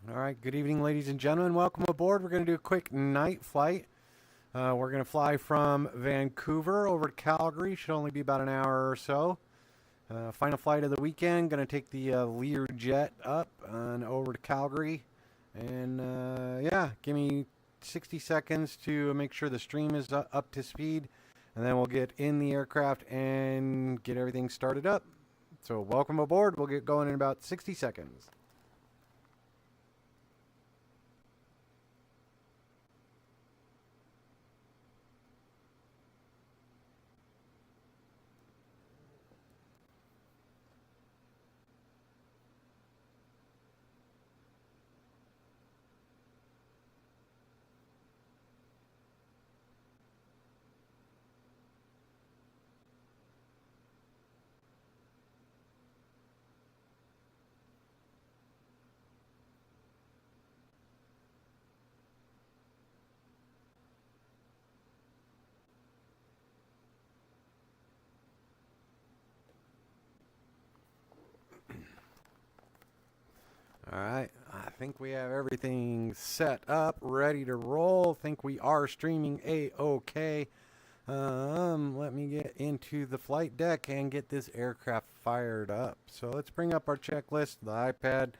All right, good evening, ladies and gentlemen. Welcome aboard. We're going to do a quick night flight. We're going to fly from Vancouver over to Calgary. Should only be about an hour or so. Final flight of the weekend. Going to take the LearJet up and over to Calgary. And yeah, give me 60 seconds to make sure the stream is up to speed. And then we'll get in the aircraft and get everything started up. So welcome aboard. We'll get going in about 60 seconds. All right, I think we have everything set up, ready to roll. Think we are streaming A-OK. Let me get into the flight deck and get this aircraft fired up. So let's bring up our checklist, the iPad.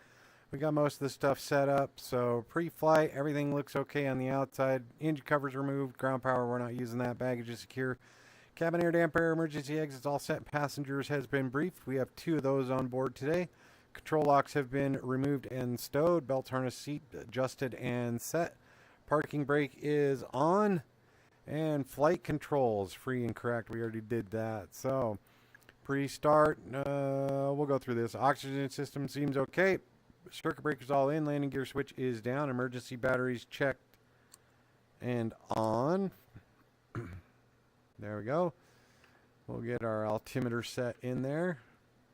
We got most of the stuff set up. So pre-flight, everything looks okay on the outside. Engine covers removed, ground power, we're not using that. Baggage is secure. Cabin air damper, emergency exits all set. Passengers has been briefed. We have 2 of those on board today. Control locks have been removed and stowed. Belt harness seat adjusted and set. Parking brake is on. And flight controls free and correct. We already did that. So pre-start, we'll go through this. Oxygen system seems okay. Circuit breaker's all in. Landing gear switch is down. Emergency batteries checked and on. There we go. We'll get our altimeter set in there.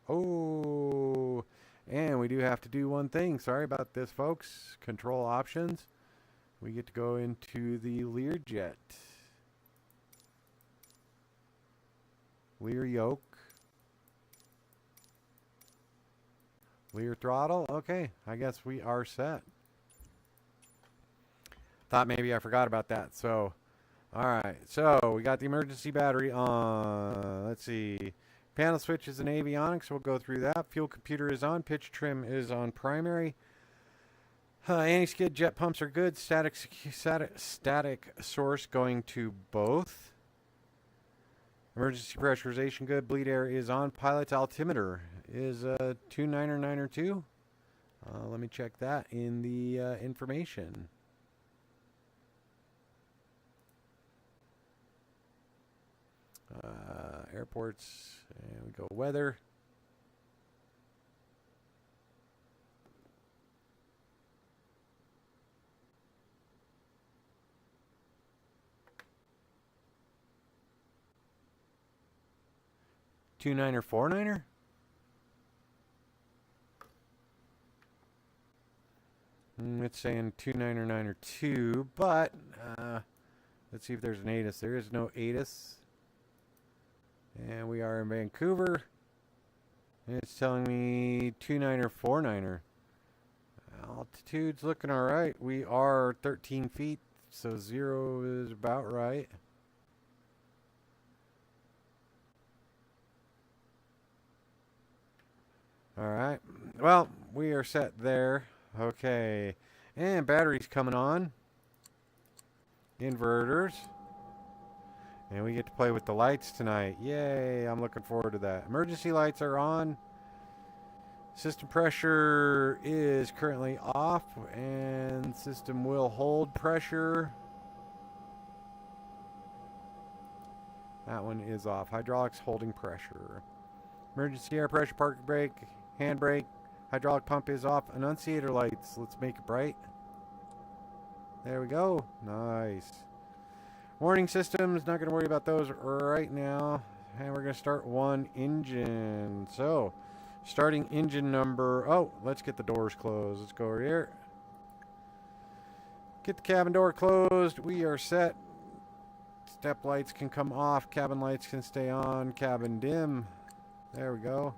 Oh, and we do have to do one thing. Sorry about this, folks. Control options. We get to go into the LearJet. Lear yoke. Lear throttle. Okay, I guess we are set. Thought maybe I forgot about that. So, all right. So we got the emergency battery on. Let's see. Panel switch is in avionics. We'll go through that. Fuel computer is on. Pitch trim is on primary. Anti-skid jet pumps are good. Static source going to both. Emergency pressurization good. Bleed air is on. Pilot's altimeter is 299 let me check that in the information. Airports, and we go weather. Two niner, 4-niner? It's saying 299 but let's see if there's an ATIS. There is no ATIS. And we are in Vancouver. And it's telling me 2-niner, 4-niner. Altitude's looking all right. We are 13 feet, so 0 is about right. All right. Well, we are set there. Okay. And batteries coming on. Inverters. And we get to play with the lights tonight. Yay, I'm looking forward to that. Emergency lights are on. System pressure is currently off, and system will hold pressure. That one is off. Hydraulics holding pressure. Emergency air pressure, parking brake, handbrake. Hydraulic pump is off. Annunciator lights. Let's make it bright. There we go. Nice. Warning systems, not going to worry about those right now. And we're going to start one engine. So, starting engine number... Oh, let's get the doors closed. Let's go over here. Get the cabin door closed. We are set. Step lights can come off. Cabin lights can stay on. Cabin dim. There we go.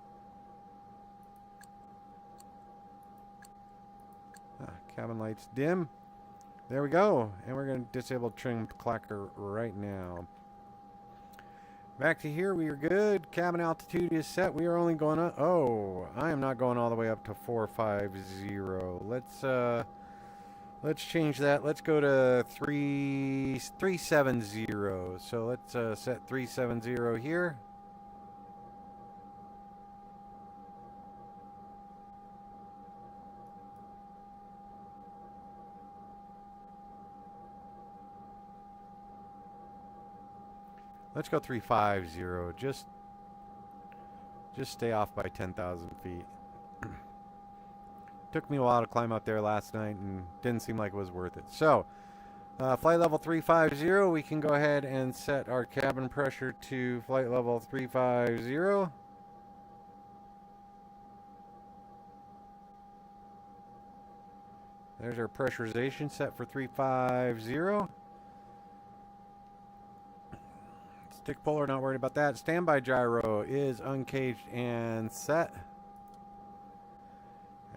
Cabin lights dim. There we go. And we're going to disable trim clacker right now. Back to here, we are good. Cabin altitude is set. We are only going up. Oh, I am not going all the way up to 450. Let's change that. Let's go to 370. So let's set 370 here. Let's go 350. Just stay off by 10,000 feet. Took me a while to climb up there last night and didn't seem like it was worth it. So, flight level 350, we can go ahead and set our cabin pressure to flight level 350. There's our pressurization set for 350. Stick puller, not worried about that. Standby gyro is uncaged and set.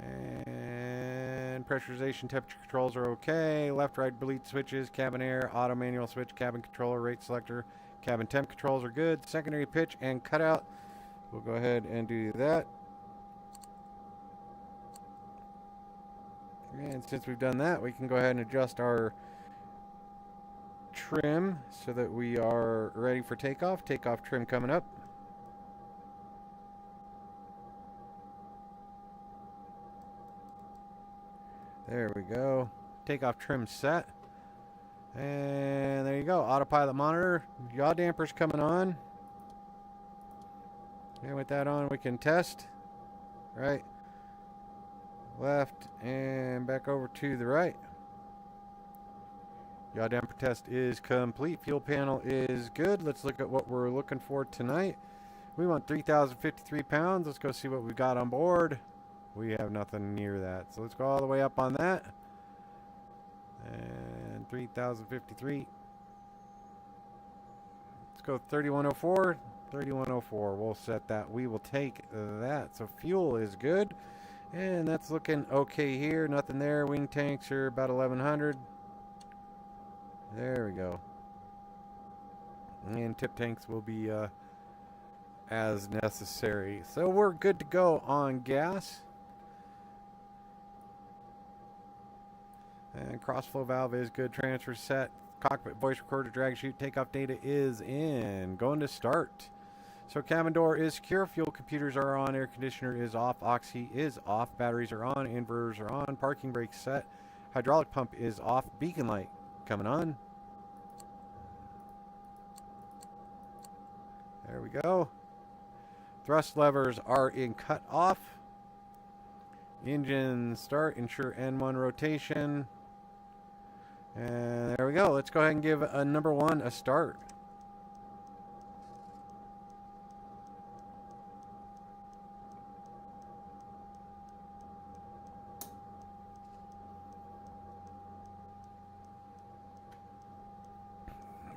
And pressurization, temperature controls are okay. Left, right, bleed switches, cabin air, auto manual switch, cabin controller, rate selector, cabin temp controls are good. Secondary pitch and cutout. We'll go ahead and do that. And since we've done that, we can go ahead and adjust our trim so that we are ready for takeoff. Takeoff trim coming up. There we go. Takeoff trim set. And there you go. Autopilot monitor. Yaw dampers coming on. And with that on, we can test. Right. Left. And back over to the right. Yaw damper test is complete. Fuel panel is good. Let's look at what we're looking for tonight. We want 3,053 pounds. Let's go see what we've got on board. We have nothing near that. So let's go all the way up on that. And 3,053. Let's go 3,104. 3,104. We'll set that. We will take that. So fuel is good. And that's looking okay here. Nothing there. Wing tanks are about 1,100. There we go. And tip tanks will be as necessary. So we're good to go on gas. And crossflow valve is good. Transfer set. Cockpit voice recorder, drag chute, takeoff data is in. Going to start. So cabin door is secure. Fuel computers are on. Air conditioner is off. Oxy is off. Batteries are on. Inverters are on. Parking brake set. Hydraulic pump is off. Beacon light coming on. There we go. Thrust levers are in cut off. Engine start. Ensure N1 rotation. And there we go. Let's go ahead and give a number 1 a start.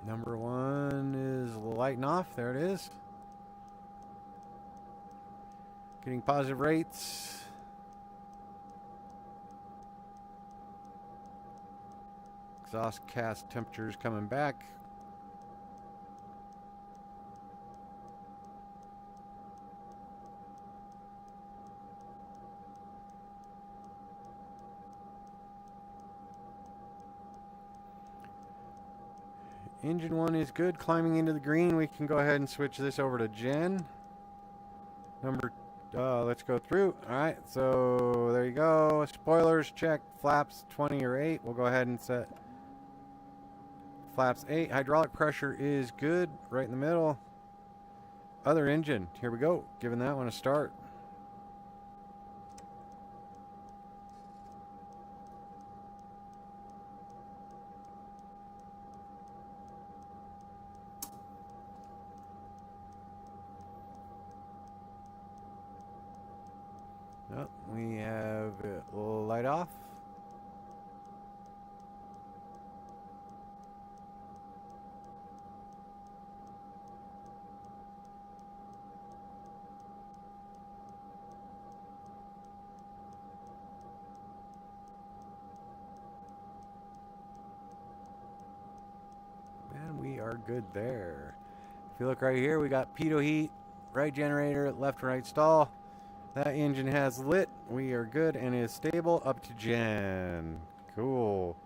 Number 1 is lighting off. There it is. Getting positive rates. Exhaust cast temperatures coming back. Engine 1 is good. Climbing into the green. We can go ahead and switch this over to Gen. Let's go through. Alright, so there you go. Spoilers, check. Flaps 20 or 8. We'll go ahead and set flaps 8. Hydraulic pressure is good. Right in the middle. Other engine. Here we go. Giving that one a start. Oh, we have it light off. good there. If you look right here, we got pitot heat, right generator, left and right stall. That engine has lit. We are good and is stable up to gen. Cool.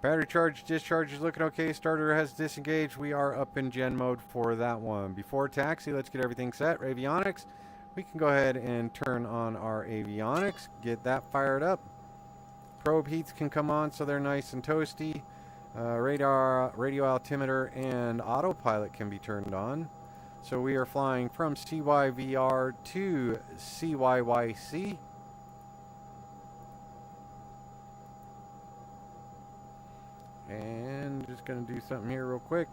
Battery charge, discharge is looking okay. Starter has disengaged. We are up in gen mode for that one. Before taxi, let's get everything set. Avionics. We can go ahead and turn on our avionics. Get that fired up. Probe heats can come on so they're nice and toasty. Radar, radio altimeter, and autopilot can be turned on. So we are flying from CYVR to CYYC. And just going to do something here real quick.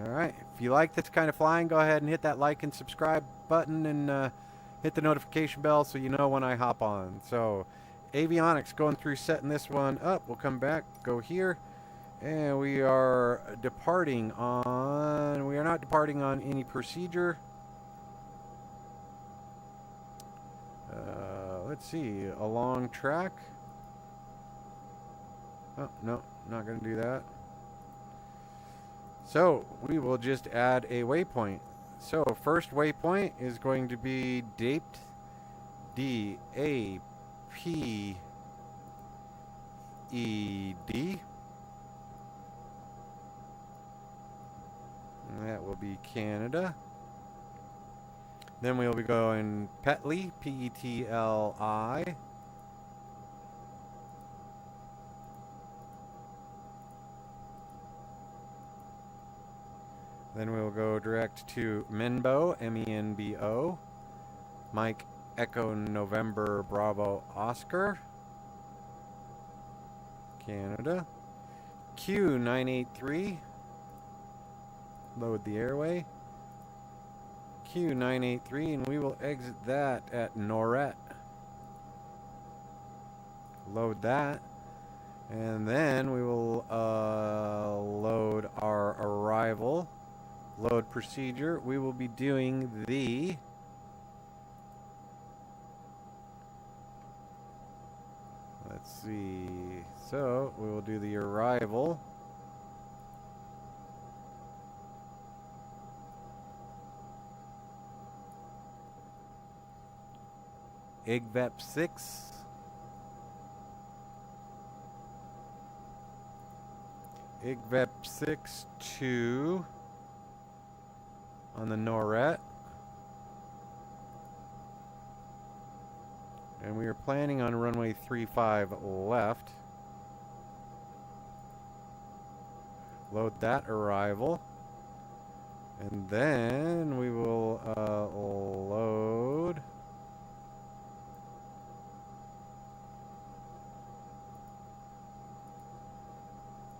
Alright, if you like this kind of flying, go ahead and hit that like and subscribe button and hit the notification bell so you know when I hop on. So, avionics, going through setting this one up. We'll come back, go here, and we are departing on, we are not departing on any procedure. Let's see, a long track. Oh, no, not going to do that. So, we will just add a waypoint. So, first waypoint is going to be daped, D-A-P-E-D. And that will be Canada. Then we'll be going Petli, P-E-T-L-I. Then we'll go direct to Menbo, M-E-N-B-O. Mike Echo November Bravo Oscar. Canada. Q983. Load the airway. Q983, and we will exit that at Noret. Load that. And then we will load our arrival. Load procedure. We will be doing the let's see. So we will do the arrival. EVGA FTW3 to on the Noret. And we are planning on runway 35 left. Load that arrival. And then we will load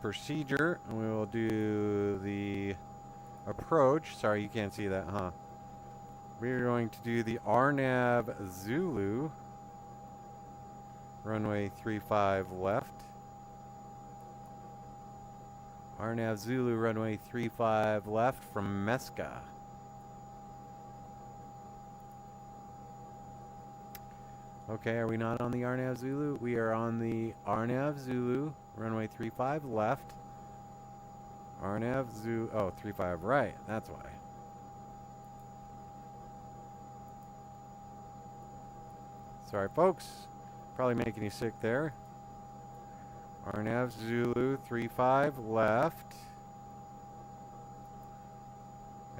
procedure, and we will do the approach. Sorry, you can't see that, huh? We're going to do the RNAV Zulu, runway 35 left. RNAV Zulu, runway 35 left from Mesca. Okay, are we not on the RNAV Zulu? We are on the RNAV Zulu, runway 35 left. RNAV Zulu, oh, 35 right, that's why. Sorry, folks. Probably making you sick there. RNAV Zulu 35 left.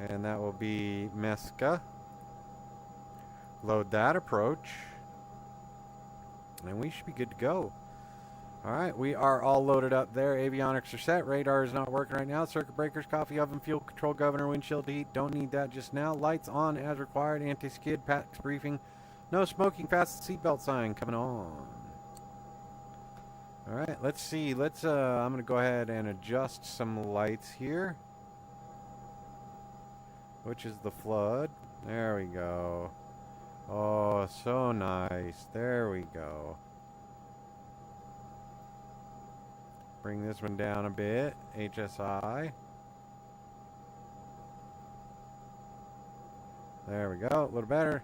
And that will be Mesca. Load that approach. And we should be good to go. Alright, we are all loaded up there. Avionics are set. Radar is not working right now. Circuit breakers, coffee oven, fuel control, governor, windshield heat. Don't need that just now. Lights on as required. Anti-skid, PAX briefing. No smoking, fast seatbelt sign coming on. Alright, let's see. I'm going to go ahead and adjust some lights here. Which is the flood. There we go. Oh, so nice. There we go. Bring this one down a bit. HSI. There we go. A little better.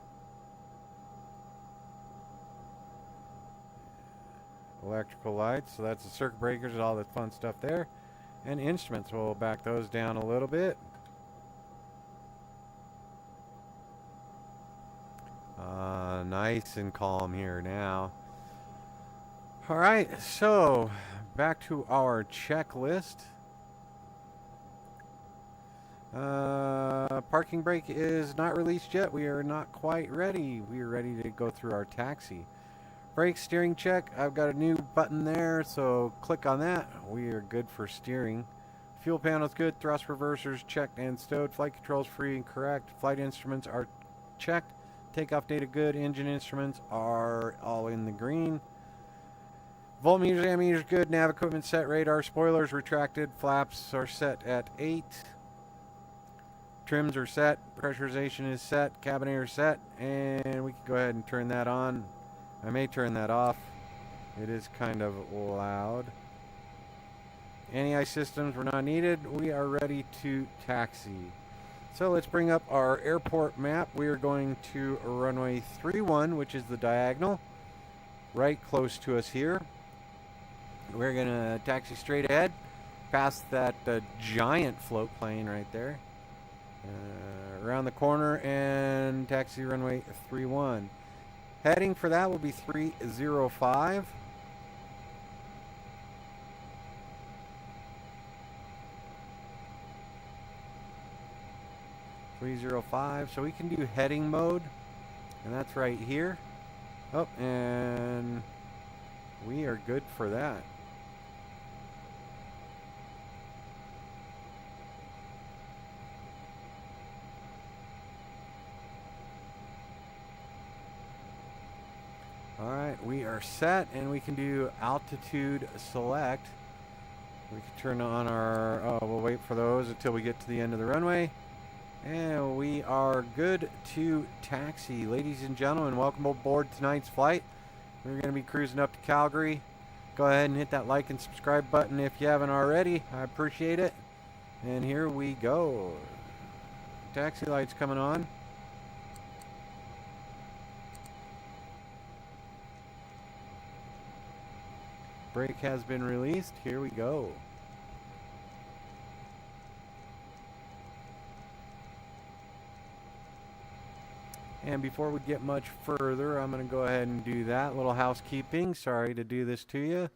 electrical lights. So that's the circuit breakers, all the fun stuff there. And instruments, we'll back those down a little bit. Nice and calm here now. All right, so back to our checklist. Parking brake is not released yet. We are not quite ready. We are ready to go through our taxi. Brake steering check. I've got a new button there, so click on that. We are good for steering. Fuel panel's good. Thrust reversers checked and stowed. Flight controls free and correct. Flight instruments are checked. Takeoff data good. Engine instruments are all in the green. Voltmeters, ammeters good. Nav equipment set. Radar spoilers retracted. Flaps are set at 8. Trims are set. Pressurization is set. Cabin air is set. And we can go ahead and turn that on. I may turn that off. It is kind of loud. Anti-ice systems were not needed. We are ready to taxi. So let's bring up our airport map. We are going to runway 31, which is the diagonal, right close to us here. We're going to taxi straight ahead, past that giant float plane right there. Around the corner and taxi runway 31. Heading for that will be 305. So we can do heading mode, and that's right here. Oh, and we are good for that. Alright, we are set, and we can do altitude select. We can turn on our, we'll wait for those until we get to the end of the runway. And we are good to taxi. Ladies and gentlemen, welcome aboard tonight's flight. We're going to be cruising up to Calgary. Go ahead and hit that like and subscribe button if you haven't already. I appreciate it. And here we go. Taxi lights coming on. Brake has been released. Here we go. And before we get much further, I'm going to go ahead and do that. Little housekeeping. Sorry to do this to you.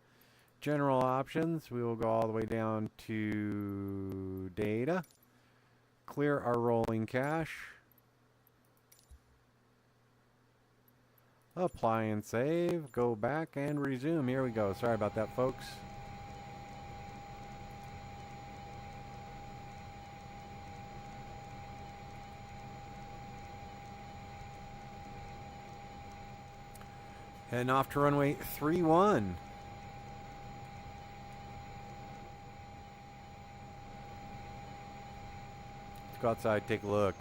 General options. We will go all the way down to data. Clear our rolling cache. Apply and save. Go back and resume. Here we go. Sorry about that, folks. Heading off to runway 31. Let's go outside, take a look.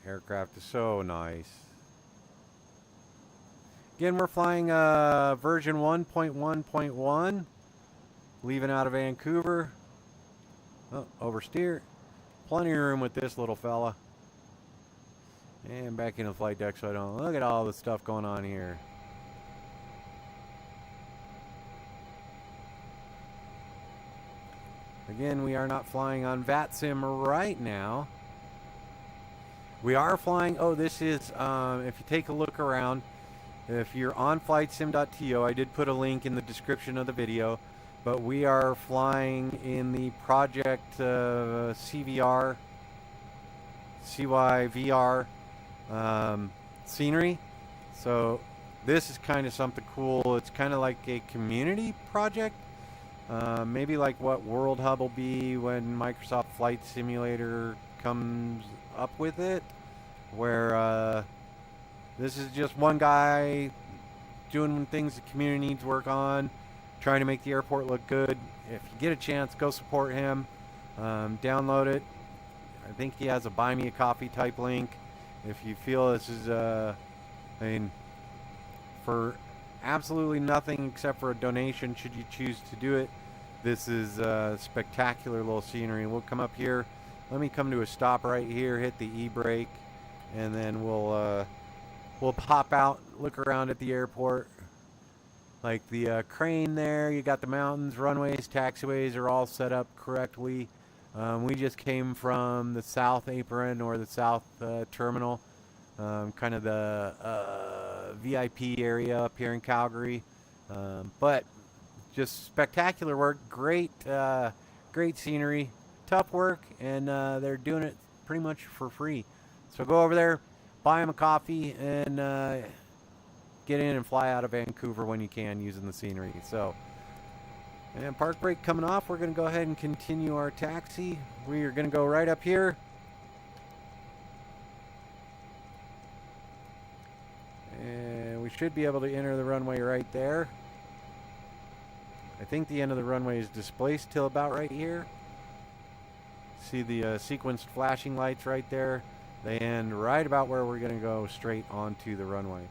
Aircraft is so nice. Again, we're flying version 1.1.1. Leaving out of Vancouver. Oh, oversteer. Plenty of room with this little fella. And back into the flight deck so I don't look at all the stuff going on here. Again, we are not flying on VATSIM right now. We are flying, this is, if you take a look around, if you're on flightsim.to, I did put a link in the description of the video, but we are flying in the project CYYC scenery. So this is kind of something cool. It's kind of like a community project, maybe like what World Hub will be when Microsoft Flight Simulator comes up with it, where this is just one guy doing things the community needs work on, trying to make the airport look good. If you get a chance, go support him. Download it. I think he has a buy me a coffee type link. If you feel this is, for absolutely nothing except for a donation, should you choose to do it, this is a spectacular little scenery. We'll come up here. Let me come to a stop right here, hit the e-brake, and then we'll pop out, look around at the airport. like the crane there. You got the mountains, runways, taxiways are all set up correctly. We just came from the south apron or the south terminal, kind of the VIP area up here in Calgary. But just spectacular work, great scenery, tough work, and they're doing it pretty much for free. So go over there, buy them a coffee, and get in and fly out of Vancouver when you can using the scenery. So, and park break coming off. We're going to go ahead and continue our taxi. We are going to go right up here. And we should be able to enter the runway right there. I think the end of the runway is displaced till about right here. See the sequenced flashing lights right there. They end right about where we're going to go straight onto the runway.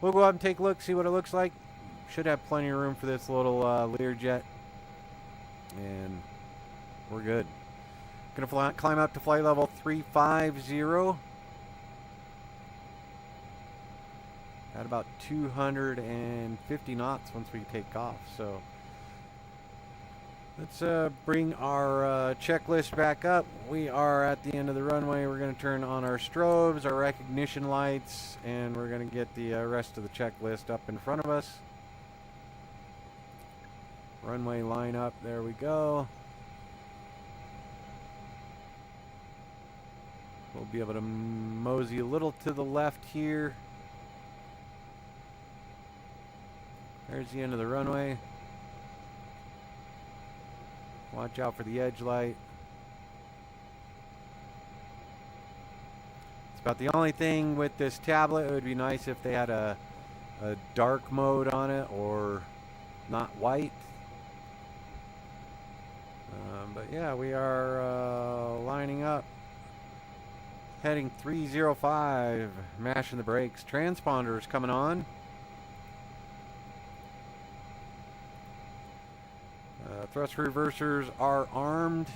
We'll go out and take a look, see what it looks like. Should have plenty of room for this little LearJet. And we're good. Gonna climb up to flight level 350. At about 250 knots once we take off. So let's bring our checklist back up. We are at the end of the runway. We're going to turn on our strobes, our recognition lights, and we're going to get the rest of the checklist up in front of us. Runway line up. There we go. We'll be able to mosey a little to the left here. There's the end of the runway. Watch out for the edge light. It's about the only thing with this tablet. It would be nice if they had a dark mode on it, or not white. But yeah, we are lining up. Heading 305. Mashing the brakes. Transponders coming on. Thrust reversers are armed.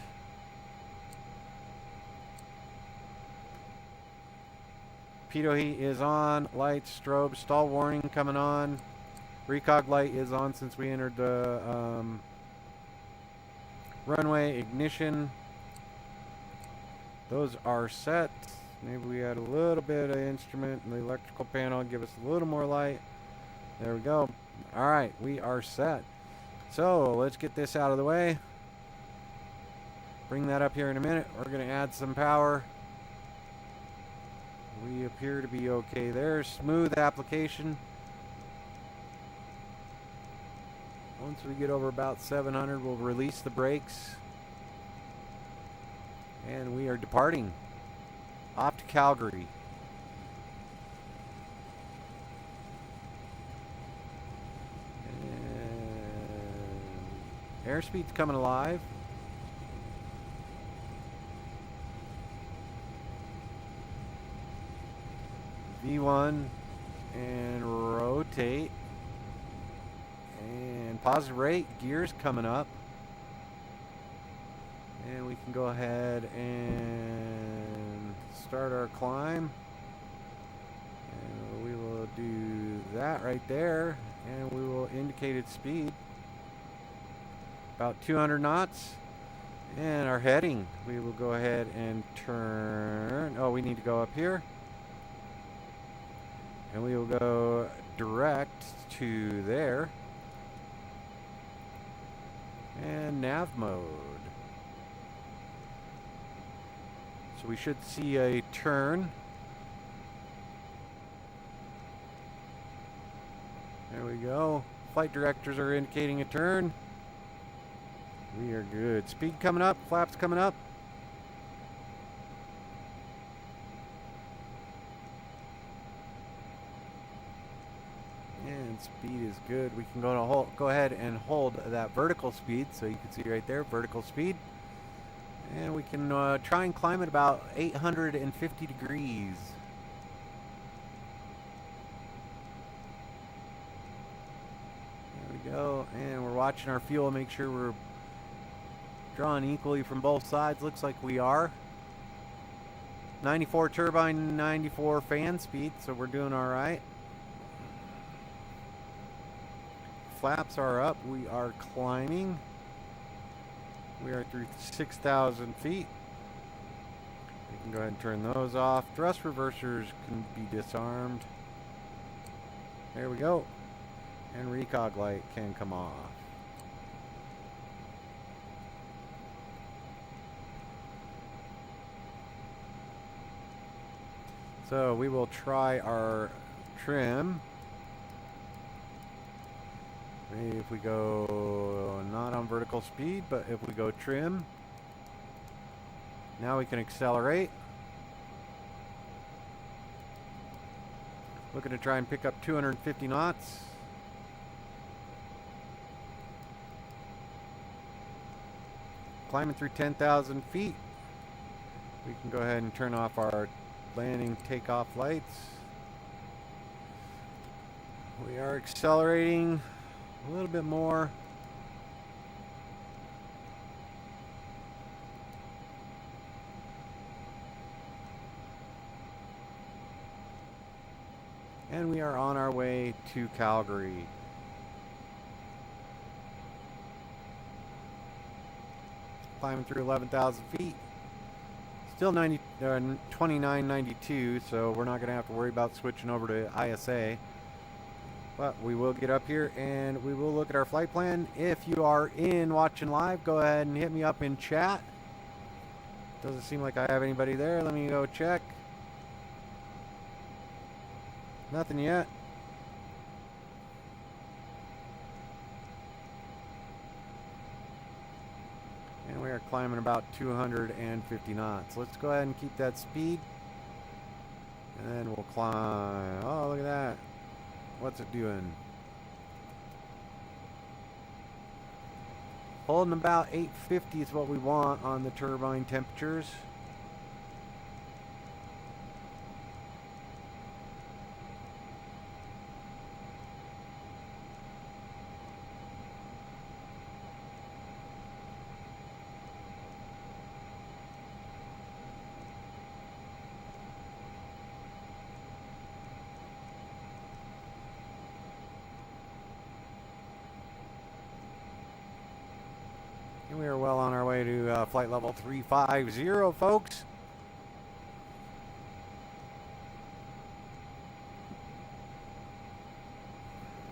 Pitot heat is on. Lights, strobe, stall warning coming on. Recog light is on since we entered the runway. Ignition. Those are set. Maybe we add a little bit of instrument in the electrical panel, give us a little more light. There we go. All right, we are set. So let's get this out of the way. Bring that up here in a minute. We're going to add some power. We appear to be okay there. Smooth application. Once we get over about 700, we'll release the brakes. And we are departing. Off to Calgary. Airspeed's coming alive. V1 and rotate. And positive rate. Gears coming up. And we can go ahead and start our climb. And we will do that right there. And we will indicate its speed. About 200 knots. And our heading, we will go ahead and turn. Oh, we need to go up here. And we will go direct to there. And nav mode. So we should see a turn. There we go. Flight directors are indicating a turn. We are good. Speed coming up. Flaps coming up. And speed is good. We can go ahead and hold that vertical speed. So you can see right there, vertical speed. And we can try and climb at about 850 degrees. There we go. And we're watching our fuel. Make sure we're drawing equally from both sides. Looks like we are. 94 turbine, 94 fan speed. So we're doing all right. flaps are up. We are climbing. We are through 6,000 feet. We can go ahead and turn those off. Thrust reversers can be disarmed. There we go. And recog light can come off. So we will try our trim. Maybe if we go not on vertical speed, but if we go trim, now we can accelerate. Looking to try and pick up 250 knots. Climbing through 10,000 feet. We can go ahead and turn off our landing takeoff lights. We are accelerating a little bit more. And we are on our way to Calgary. Climbing through 11,000 feet. Still 2992, so we're not going to have to worry about switching over to ISA. But we will get up here and we will look at our flight plan. If you are watching live, go ahead and hit me up in chat. Doesn't seem like I have anybody there. Let me go check. Nothing yet. And we are climbing about 250 knots. Let's go ahead and keep that speed. And then we'll climb. Oh, look at that. What's it doing? Holding about 850 is what we want on the turbine temperatures. We are well on our way to flight level 350, folks.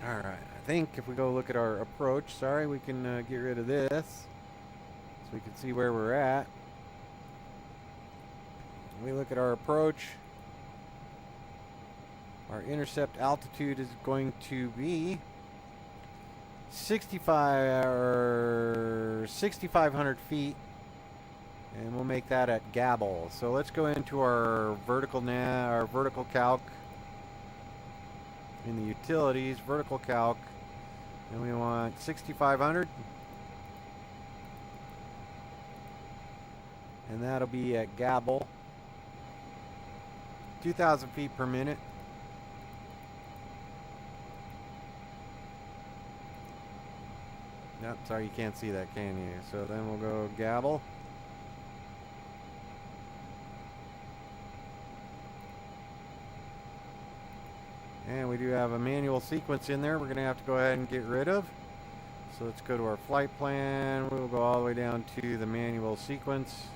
All right, I think if we go look at our approach, sorry, we can get rid of this so we can see where we're at. We look at our approach. Our intercept altitude is going to be 6,500 feet, and we'll make that at Gabble. So let's go into our vertical calc in the utilities, vertical calc, and we want 6,500, and that'll be at Gabble, 2,000 feet per minute. Yep, sorry, you can't see that, can you? So then we'll go Gabble. And we do have a manual sequence in there we're going to have to go ahead and get rid of. So let's go to our flight plan. We'll go all the way down to the manual sequence.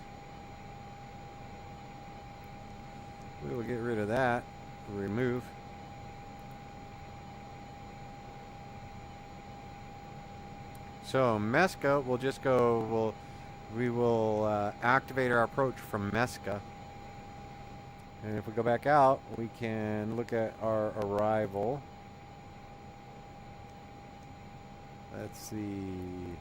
We will get rid of that. Remove. So MESCA, we'll just go, we will activate our approach from MESCA. And if we go back out, we can look at our arrival. Let's see.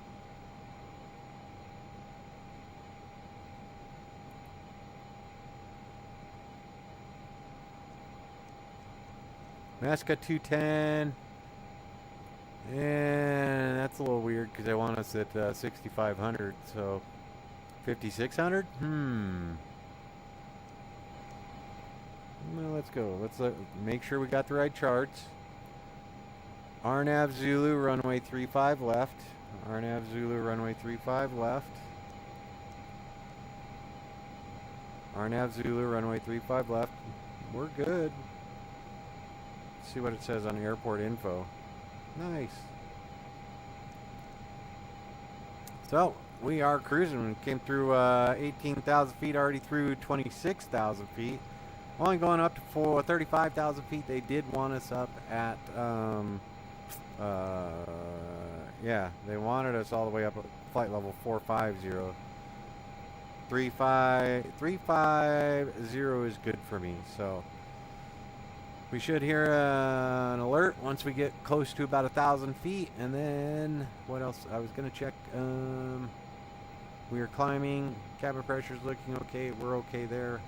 MESCA 210. And that's a little weird because they want us at 6,500, so 5,600? Well, let's go. Let's make sure we got the right charts. RNAV Zulu, runway 35 left. RNAV Zulu, runway 35 left. RNAV Zulu, runway 35 left. We're good. Let's see what it says on airport info. Nice. So we are cruising. Came through 18,000 feet, already through 26,000 feet. Only going up to 35,000 feet. They did want us up at, yeah, they wanted us all the way up at flight level 450. 350 is good for me. So we should hear an alert once we get close to about 1,000 feet. And then what else? I was going to check. We are climbing. Cabin pressure is looking okay. We're okay there.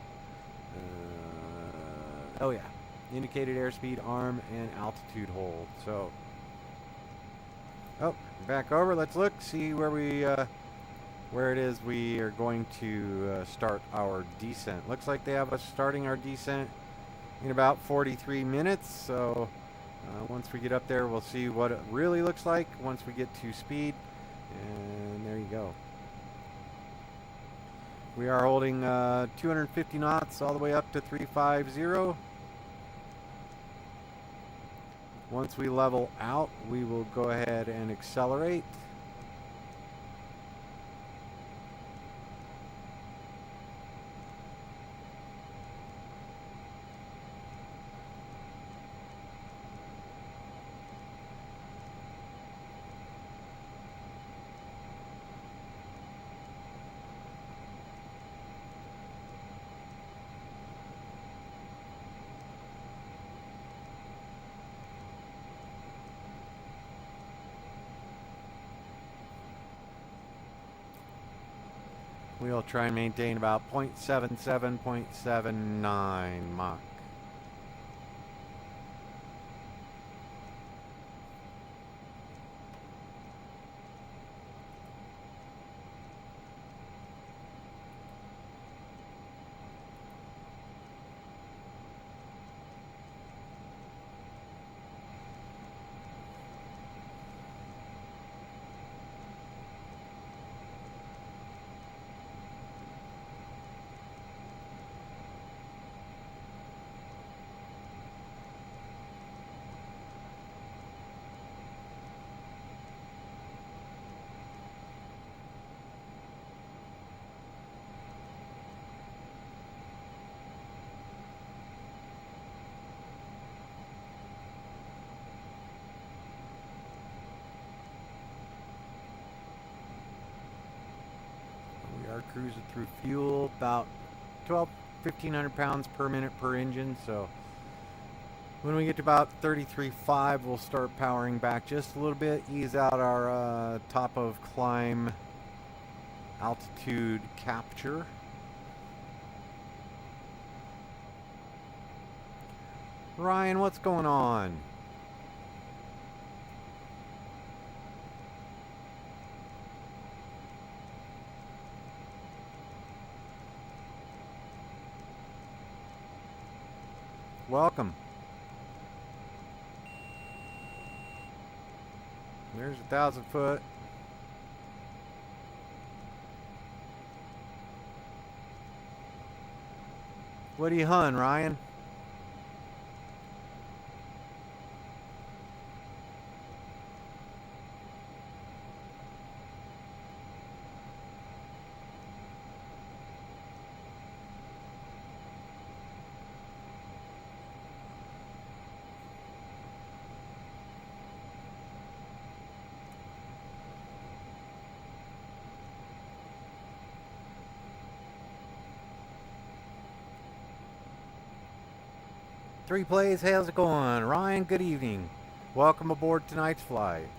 Oh yeah, indicated airspeed, arm, and altitude hold. So, oh, back over. Let's look, see where we, where it is we are going to start our descent. Looks like they have us starting our descent in about 43 minutes. So, once we get up there, we'll see what it really looks like once we get to speed. And there you go. We are holding 250 knots all the way up to 350. Once we level out, we will go ahead and accelerate. We'll try and maintain about 0.77, 0.79 Mach. Cruising through fuel, about 1,500 pounds per minute per engine. So when we get to about 33.5, we'll start powering back just a little bit, ease out our top of climb altitude capture. Ryan, what's going on? Welcome. There's 1,000 foot. What do you hunt, Ryan? Three Plays, how's it going? Ryan, good evening. Welcome aboard tonight's flight.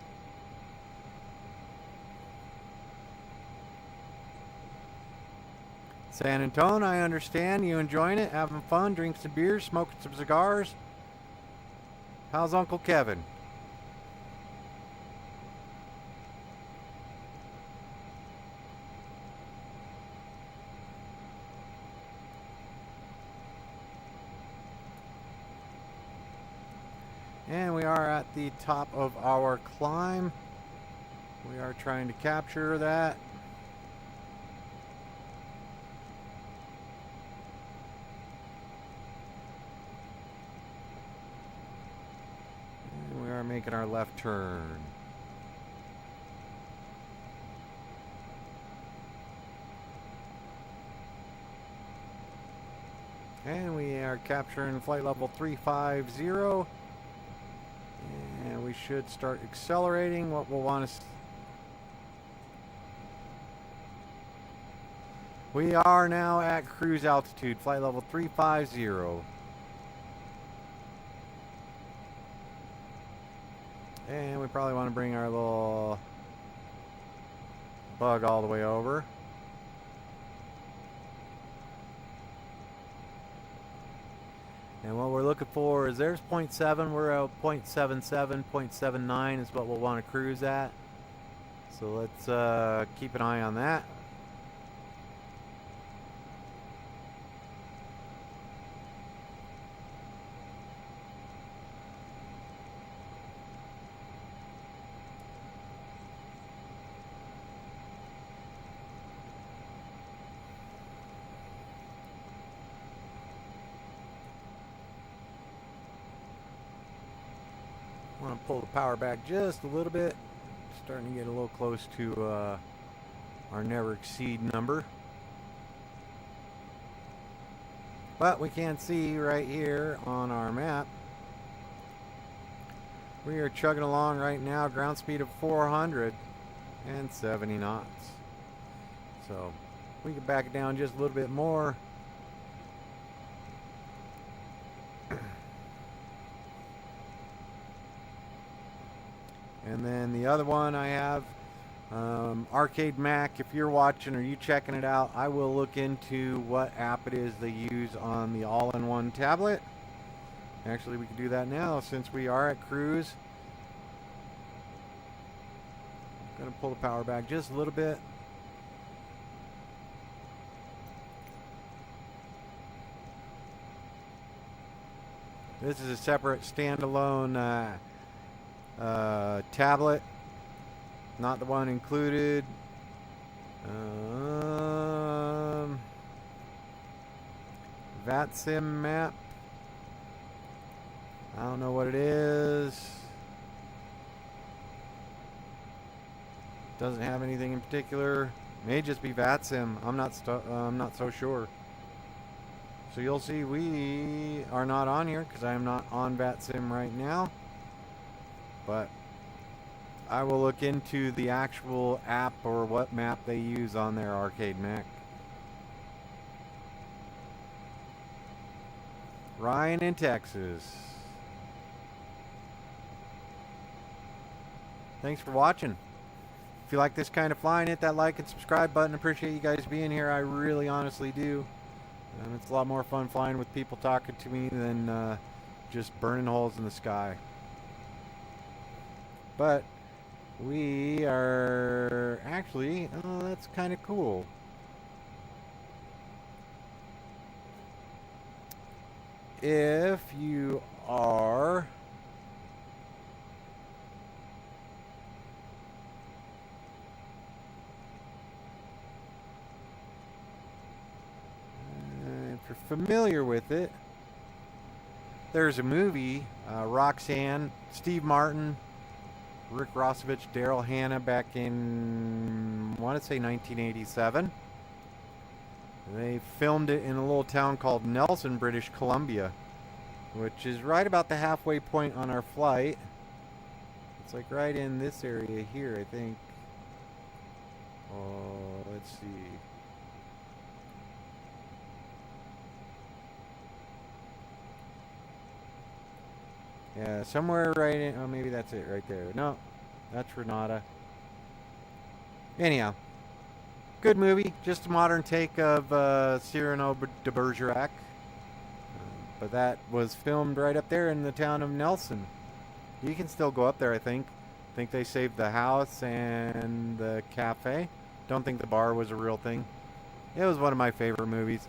San Antonio, I understand you enjoying it, having fun, drinking some beer, smoking some cigars. How's Uncle Kevin? And we are at the top of our climb. We are trying to capture that. And we are making our left turn. And we are capturing flight level 350. And we should start accelerating. What we'll want to... We are now at cruise altitude, flight level 350. And we probably want to bring our little bug all the way over. And what we're looking for is there's 0.7, we're at 0.77, 0.79 is what we'll want to cruise at. So let's keep an eye on that. I want to pull the power back just a little bit. Starting to get a little close to our never exceed number. But we can see right here on our map, we are chugging along right now, ground speed of 470 knots. So we can back it down just a little bit more. And then the other one I have, Arcade Mac. If you're watching or you checking it out, I will look into what app it is they use on the all-in-one tablet. Actually, we can do that now since we are at cruise. I'm going to pull the power back just a little bit. This is a separate standalone tablet, not the one included. VATSIM map. I don't know what it is. Doesn't have anything in particular. May just be VATSIM. I'm not so sure. So you'll see we are not on here because I am not on VATSIM right now. But I will look into the actual app or what map they use on their Arcade Mac. Ryan in Texas. Thanks for watching. If you like this kind of flying, hit that like and subscribe button. Appreciate you guys being here. I really honestly do. It's a lot more fun flying with people talking to me than just burning holes in the sky. But we are actually, oh, that's kind of cool. If you are if you're familiar with it, there's a movie, Roxanne, Steve Martin, Rick Rossovich, Daryl Hannah, back in, I want to say 1987. They filmed it in a little town called Nelson, British Columbia, which is right about the halfway point on our flight. It's like right in this area here, I think. Oh, let's see. Yeah, somewhere right in, oh, maybe that's it right there. No, that's Renata. Anyhow, good movie. Just a modern take of Cyrano de Bergerac. But that was filmed right up there in the town of Nelson. You can still go up there, I think. I think they saved the house and the cafe. Don't think the bar was a real thing. It was one of my favorite movies.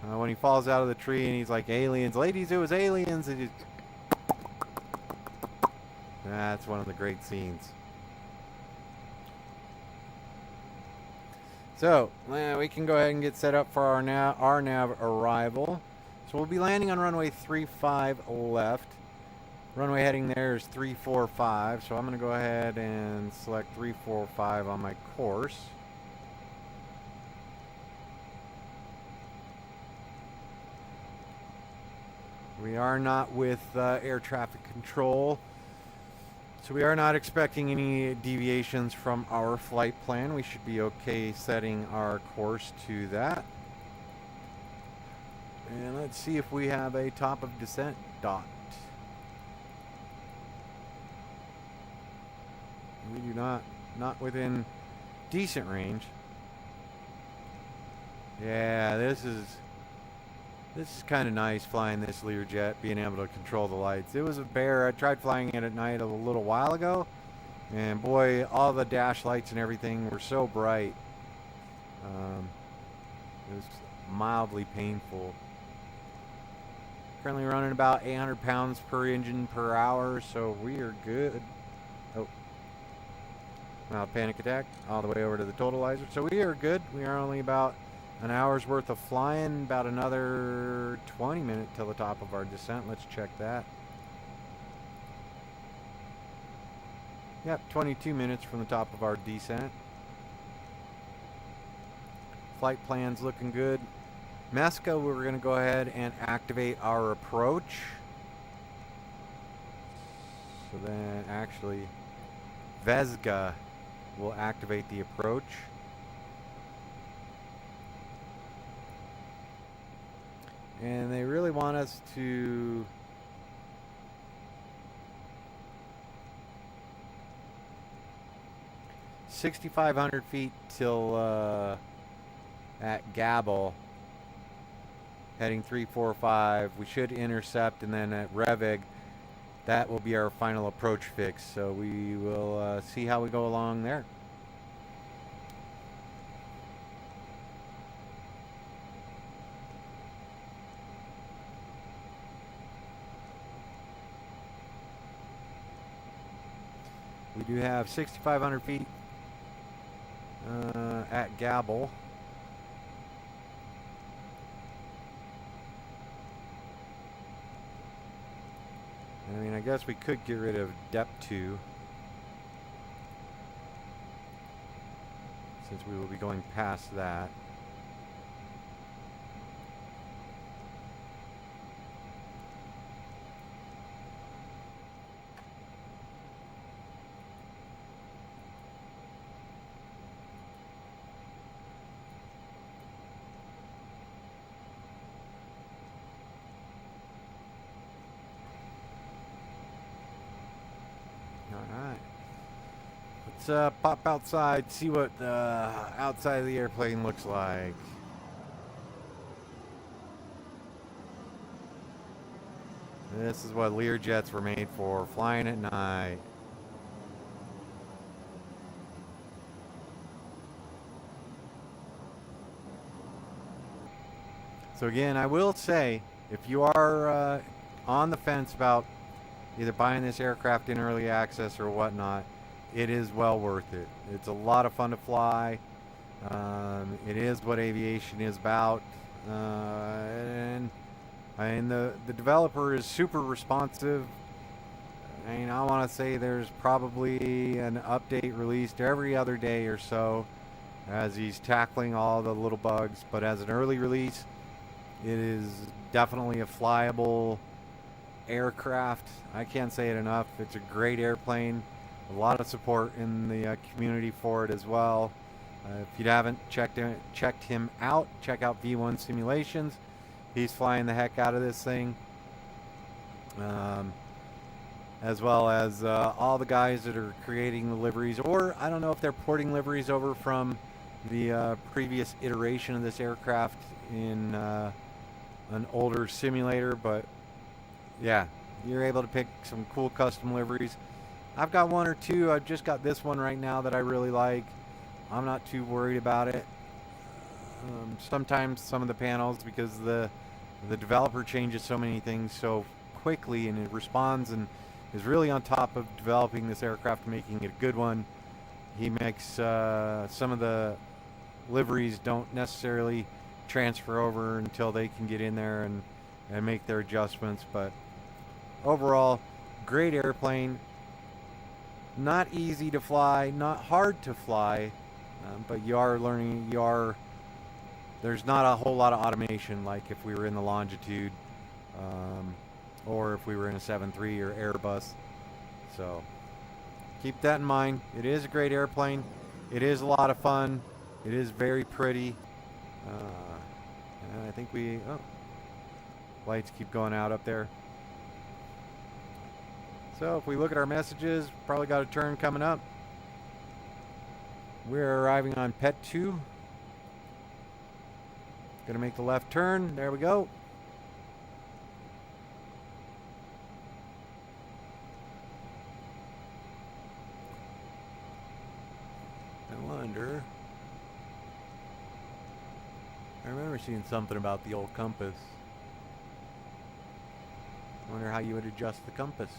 When he falls out of the tree and he's like, aliens, ladies, it was aliens. And that's one of the great scenes. So, we can go ahead and get set up for our nav arrival. So we'll be landing on runway 35 left. Runway heading there is 345. So I'm going to go ahead and select 345 on my course. We are not with air traffic control, so we are not expecting any deviations from our flight plan. We should be okay setting our course to that. And let's see if we have a top of descent dot. We do not within decent range. Yeah, this is kind of nice flying this LearJet, being able to control the lights. It was a bear. I tried flying it at night a little while ago, and boy, all the dash lights and everything were so bright. It was mildly painful. Currently running about 800 pounds per engine per hour, so we are good. Oh, mild panic attack all the way over to the totalizer. So we are good. We are only about an hour's worth of flying, about another 20 minutes till the top of our descent. Let's check that. Yep, 22 minutes from the top of our descent. Flight plan's looking good. Mesca, we're going to go ahead and activate our approach. So then actually VESGA will activate the approach. And they really want us to $6,500 feet till at Gabel, heading 345. We should intercept, and then at Revig, that will be our final approach fix. So we will see how we go along there. We do have 6,500 feet at Gabel. I mean, I guess we could get rid of depth 2, since we will be going past that. Let's pop outside, see what the outside of the airplane looks like. This is what LearJets were made for, flying at night. So again, I will say, if you are on the fence about either buying this aircraft in early access or whatnot, it is well worth it. It's a lot of fun to fly. It is what aviation is about. And the developer is super responsive. I mean, I want to say there's probably an update released every other day or so as he's tackling all the little bugs. But as an early release, it is definitely a flyable aircraft. I can't say it enough. It's a great airplane. A lot of support in the community for it as well. If you haven't checked him out, check out V1 Simulations. He's flying the heck out of this thing. As well as all the guys that are creating the liveries, or I don't know if they're porting liveries over from the previous iteration of this aircraft in an older simulator, but yeah, you're able to pick some cool custom liveries. I've got one or two. I've just got this one right now that I really like. I'm not too worried about it. Sometimes some of the panels, because the developer changes so many things so quickly, and it responds and is really on top of developing this aircraft, making it a good one. He makes some of the liveries don't necessarily transfer over until they can get in there and make their adjustments. But overall, great airplane. Not easy to fly, not hard to fly, but you are learning. There's not a whole lot of automation like if we were in the Longitude. or if we were in a 7.3 or Airbus. So keep that in mind. It is a great airplane. It is a lot of fun. It is very pretty. And I think lights keep going out up there. So if we look at our messages, probably got a turn coming up. We're arriving on Pet 2. Gonna make the left turn. There we go. I remember seeing something about the old compass. I wonder how you would adjust the compass.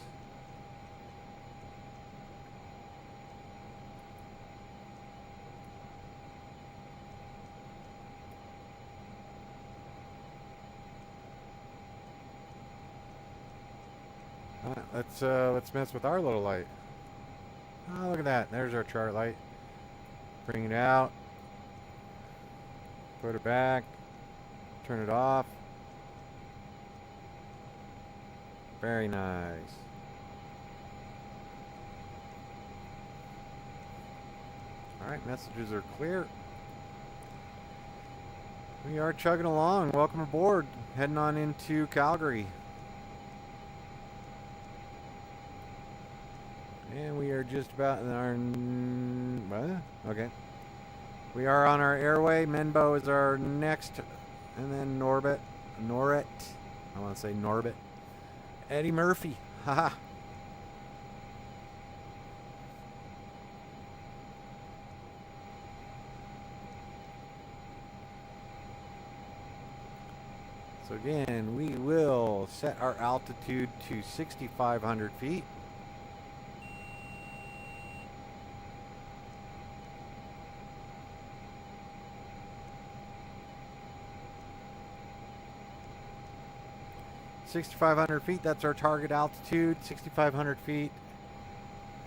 Let's mess with our little light. Oh, look at that. There's our chart light. Bring it out. Put it back. Turn it off. Very nice. Alright, messages are clear. We are chugging along. Welcome aboard. Heading on into Calgary. And we are just about in our... Okay. We are on our airway. Menbo is our next. And then Norbit. I want to say Norbit. Eddie Murphy. Haha. So again, we will set our altitude to 6,500 feet. $6,500 that's our target altitude, 6,500 feet,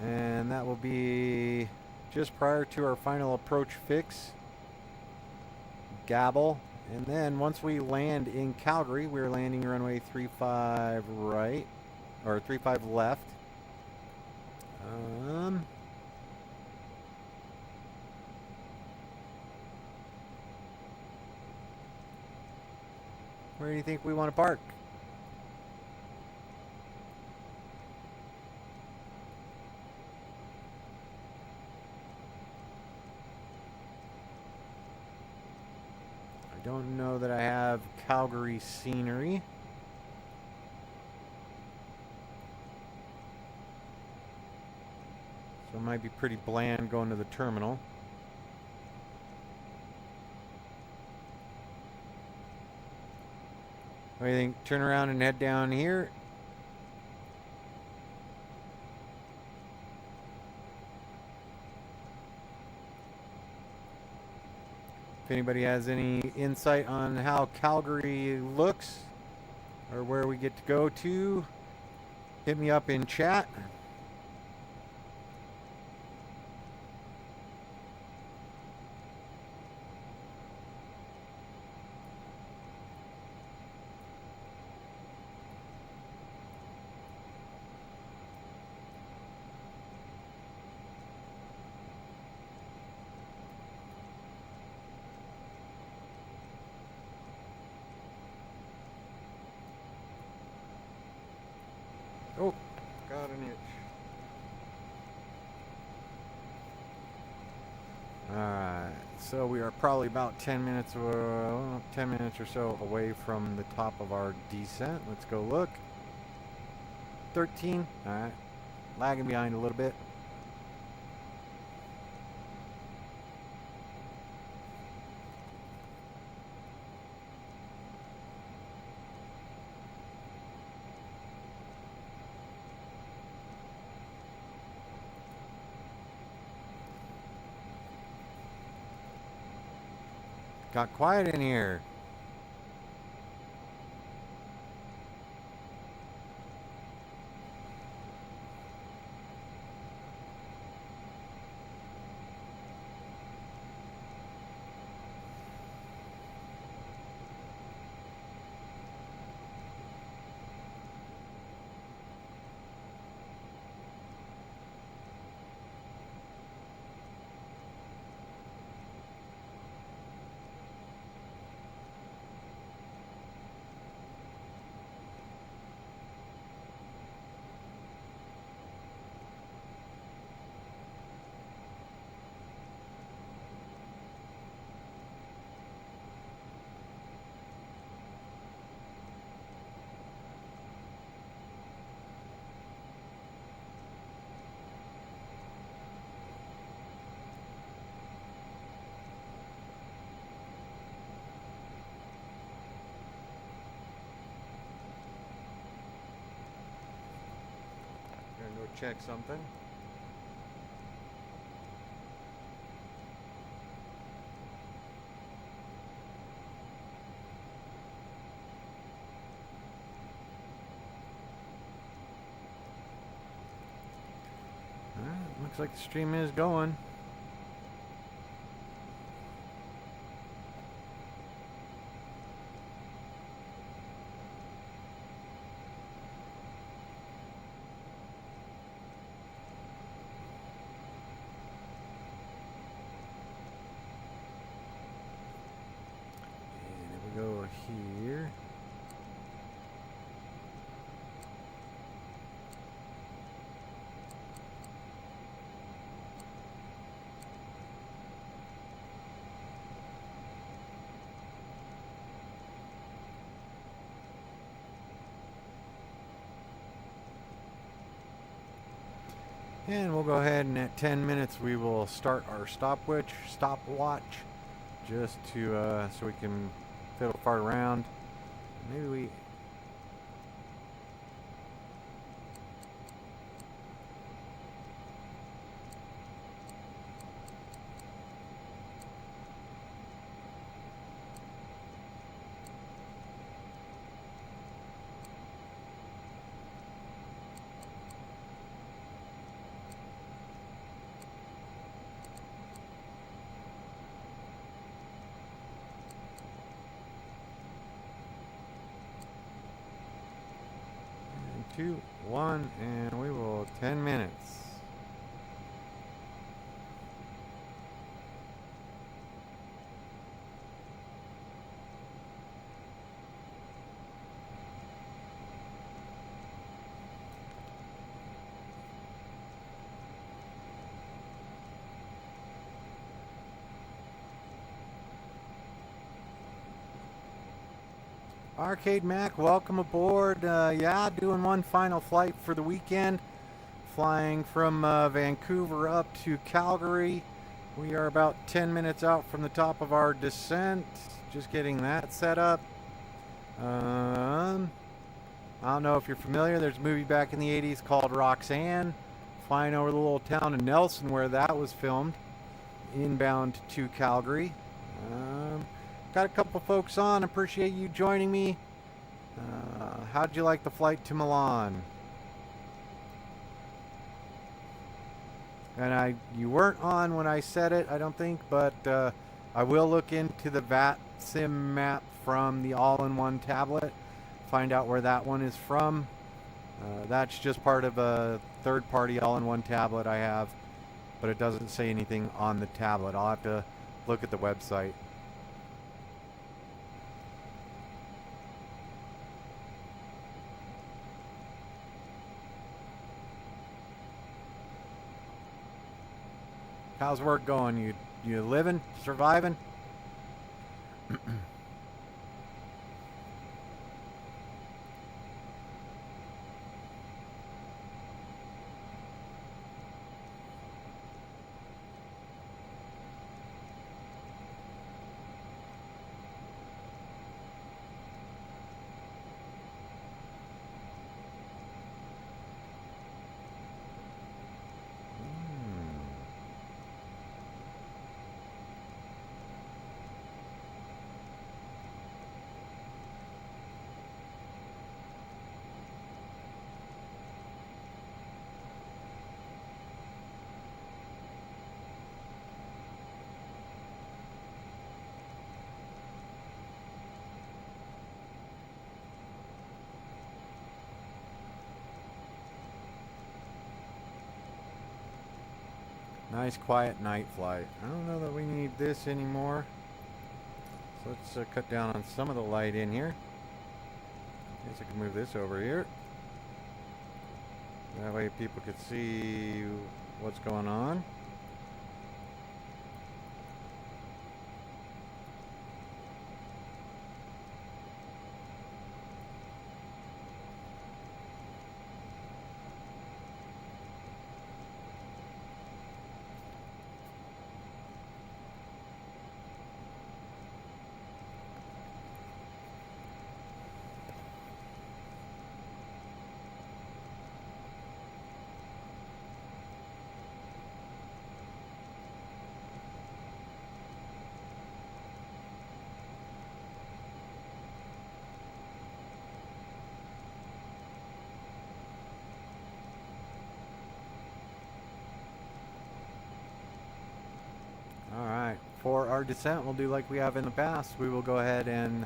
and that will be just prior to our final approach fix, gabble. And then once we land in Calgary, we're landing runway 35 right, or 35 left. Where do you think we want to park? Don't know that I have Calgary scenery. So it might be pretty bland going to the terminal. What do you think? Turn around and head down here. If anybody has any insight on how Calgary looks or where we get to go to, hit me up in chat. Oh, got an itch. Alright, so we are probably about 10 minutes or so away from the top of our descent. Let's go look. 13. Alright, lagging behind a little bit. Got quiet in here. check something. Alright, looks like the stream is going. Go here. And we'll go ahead and at 10 minutes we will start our stopwatch just to so we can fiddle fart around. Maybe we two, one, and we will 10 minutes. Arcade Mac, welcome aboard. Yeah, doing one final flight for the weekend. Flying from Vancouver up to Calgary. We are about 10 minutes out from the top of our descent. Just getting that set up. I don't know if you're familiar. There's a movie back in the 80s called Roxanne. Flying over the little town of Nelson where that was filmed. Inbound to Calgary. Got a couple folks on. Appreciate you joining me. How'd you like the flight to Milan? And you weren't on when I said it, I don't think, but I will look into the VAT sim map from the all-in-one tablet. Find out where that one is from. That's just part of a third-party all-in-one tablet I have, but it doesn't say anything on the tablet. I'll have to look at the website. How's work going? You living? Surviving? Nice quiet night flight. I don't know that we need this anymore. So let's cut down on some of the light in here. Guess I can move this over here. That way people could see what's going on. for our descent, we'll do like we have in the past. We will go ahead and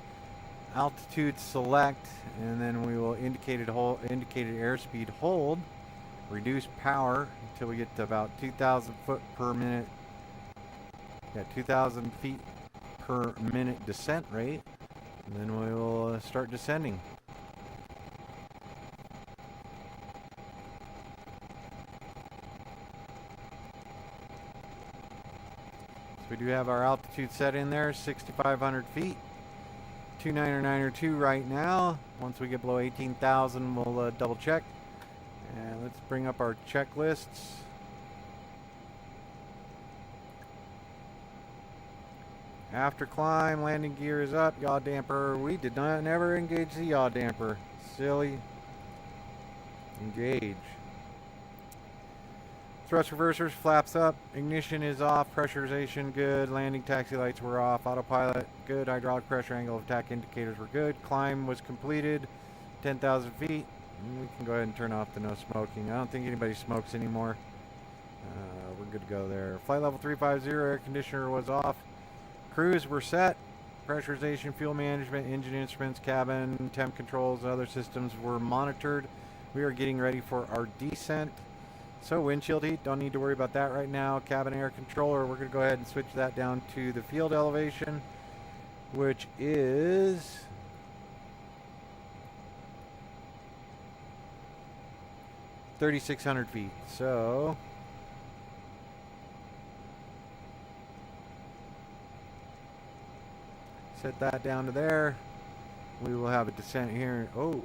altitude select, and then we will indicated airspeed hold, reduce power until we get to about 2,000 foot per minute. Yeah, 2,000 feet per minute descent rate, and then we will start descending. So we do have our altitude set in there, 6,500 feet. 29902 right now. Once we get below 18,000, we'll double check. And let's bring up our checklists. After climb, landing gear is up, yaw damper. We did not never engage the yaw damper. Silly. Engage. Thrust reversers, flaps up, ignition is off, pressurization good, landing taxi lights were off, autopilot good, hydraulic pressure, angle of attack indicators were good, climb was completed, 10,000 feet. We can go ahead and turn off the no smoking. I don't think anybody smokes anymore. We're good to go there. Flight level 350, air conditioner was off. Cruise were set. Pressurization, fuel management, engine instruments, cabin, temp controls, and other systems were monitored. We are getting ready for our descent. So windshield heat, don't need to worry about that right now. Cabin air controller, we're going to go ahead and switch that down to the field elevation, which is 3,600 feet. So set that down to there. We will have a descent here. Oh.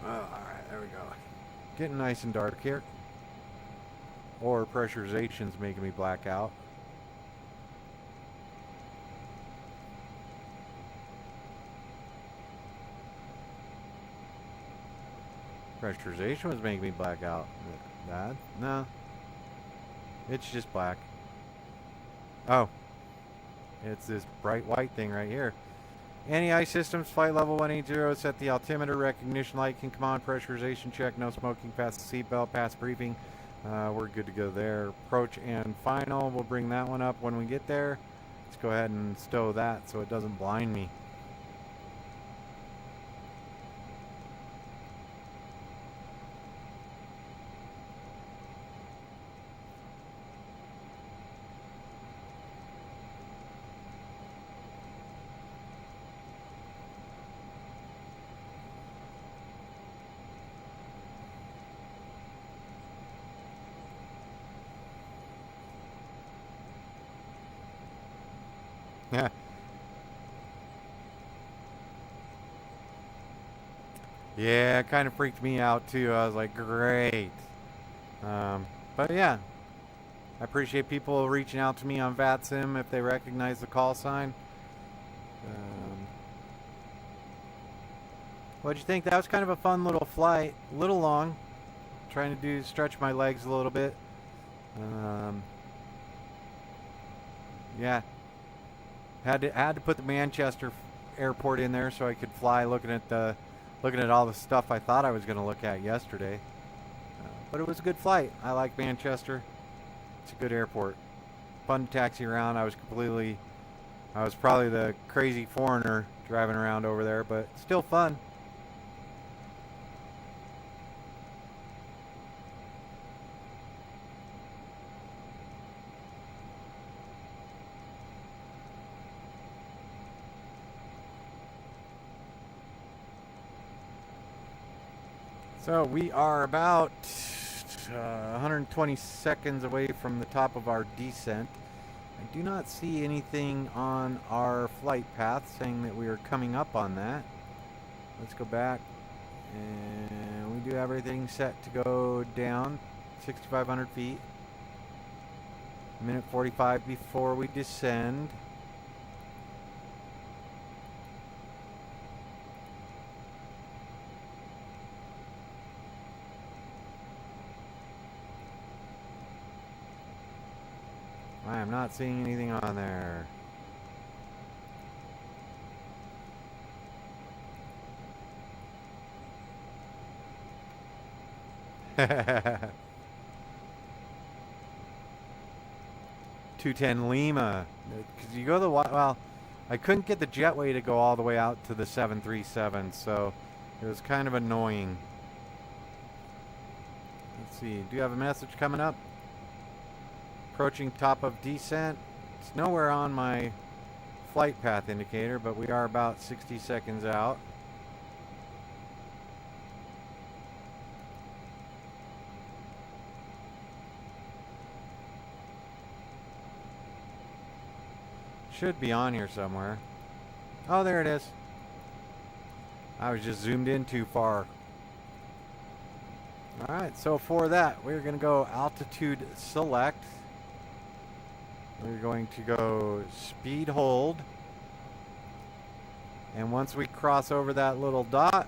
Alright, there we go. Getting nice and dark here. Or pressurization's making me black out. Pressurization was making me black out. That? No. It's just black. Oh. It's this bright white thing right here. Anti-ice systems, flight level 180, set the altimeter, recognition light can come on, pressurization check, no smoking, pass the seatbelt, pass briefing. We're good to go there. Approach and final, we'll bring that one up when we get there. Let's go ahead and stow that so it doesn't blind me. Yeah, it kind of freaked me out too. I was like, great. But yeah, I appreciate people reaching out to me on VATSIM if they recognize the call sign. What'd you think? That was kind of a fun little flight. A little long. Trying to stretch my legs a little bit. Yeah. Had to put the Manchester airport in there so I could fly looking at all the stuff I thought I was going to look at yesterday. But it was a good flight. I like Manchester. It's a good airport. Fun to taxi around. I was probably the crazy foreigner driving around over there, but still fun. So we are about 120 seconds away from the top of our descent. I do not see anything on our flight path saying that we are coming up on that. Let's go back, and we do have everything set to go down 6,500 feet. Minute 45 before we descend. I am not seeing anything on there. 210 Lima. Because you go the, well, I couldn't get the jetway to go all the way out to the 737, so it was kind of annoying. Let's see, do you have a message coming up? Approaching top of descent. It's nowhere on my flight path indicator, but we are about 60 seconds out. Should be on here somewhere. Oh, there it is. I was just zoomed in too far. Alright, so for that, we're going to go altitude select. We're going to go speed hold. And once we cross over that little dot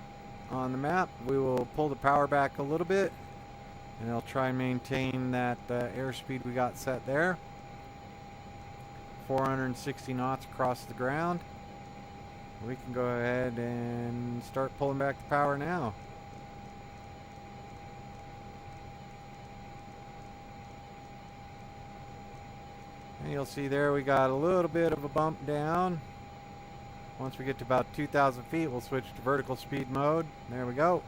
on the map, we will pull the power back a little bit. And it'll try and maintain that airspeed we got set there. 460 knots across the ground. We can go ahead and start pulling back the power now. And you'll see there we got a little bit of a bump down. Once we get to about 2,000 feet, we'll switch to vertical speed mode. There we go.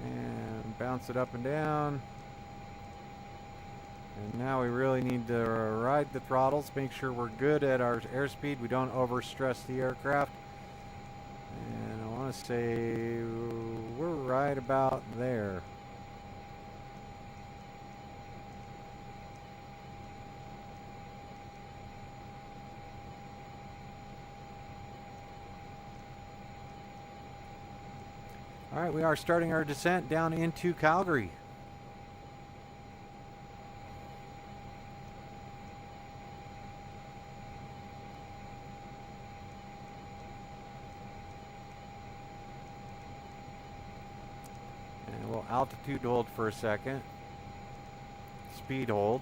And bounce it up and down. And now we really need to ride the throttles, make sure we're good at our airspeed. We don't overstress the aircraft. And I want to say we're right about there. All right, we are starting our descent down into Calgary. And we'll altitude hold for a second. Speed hold.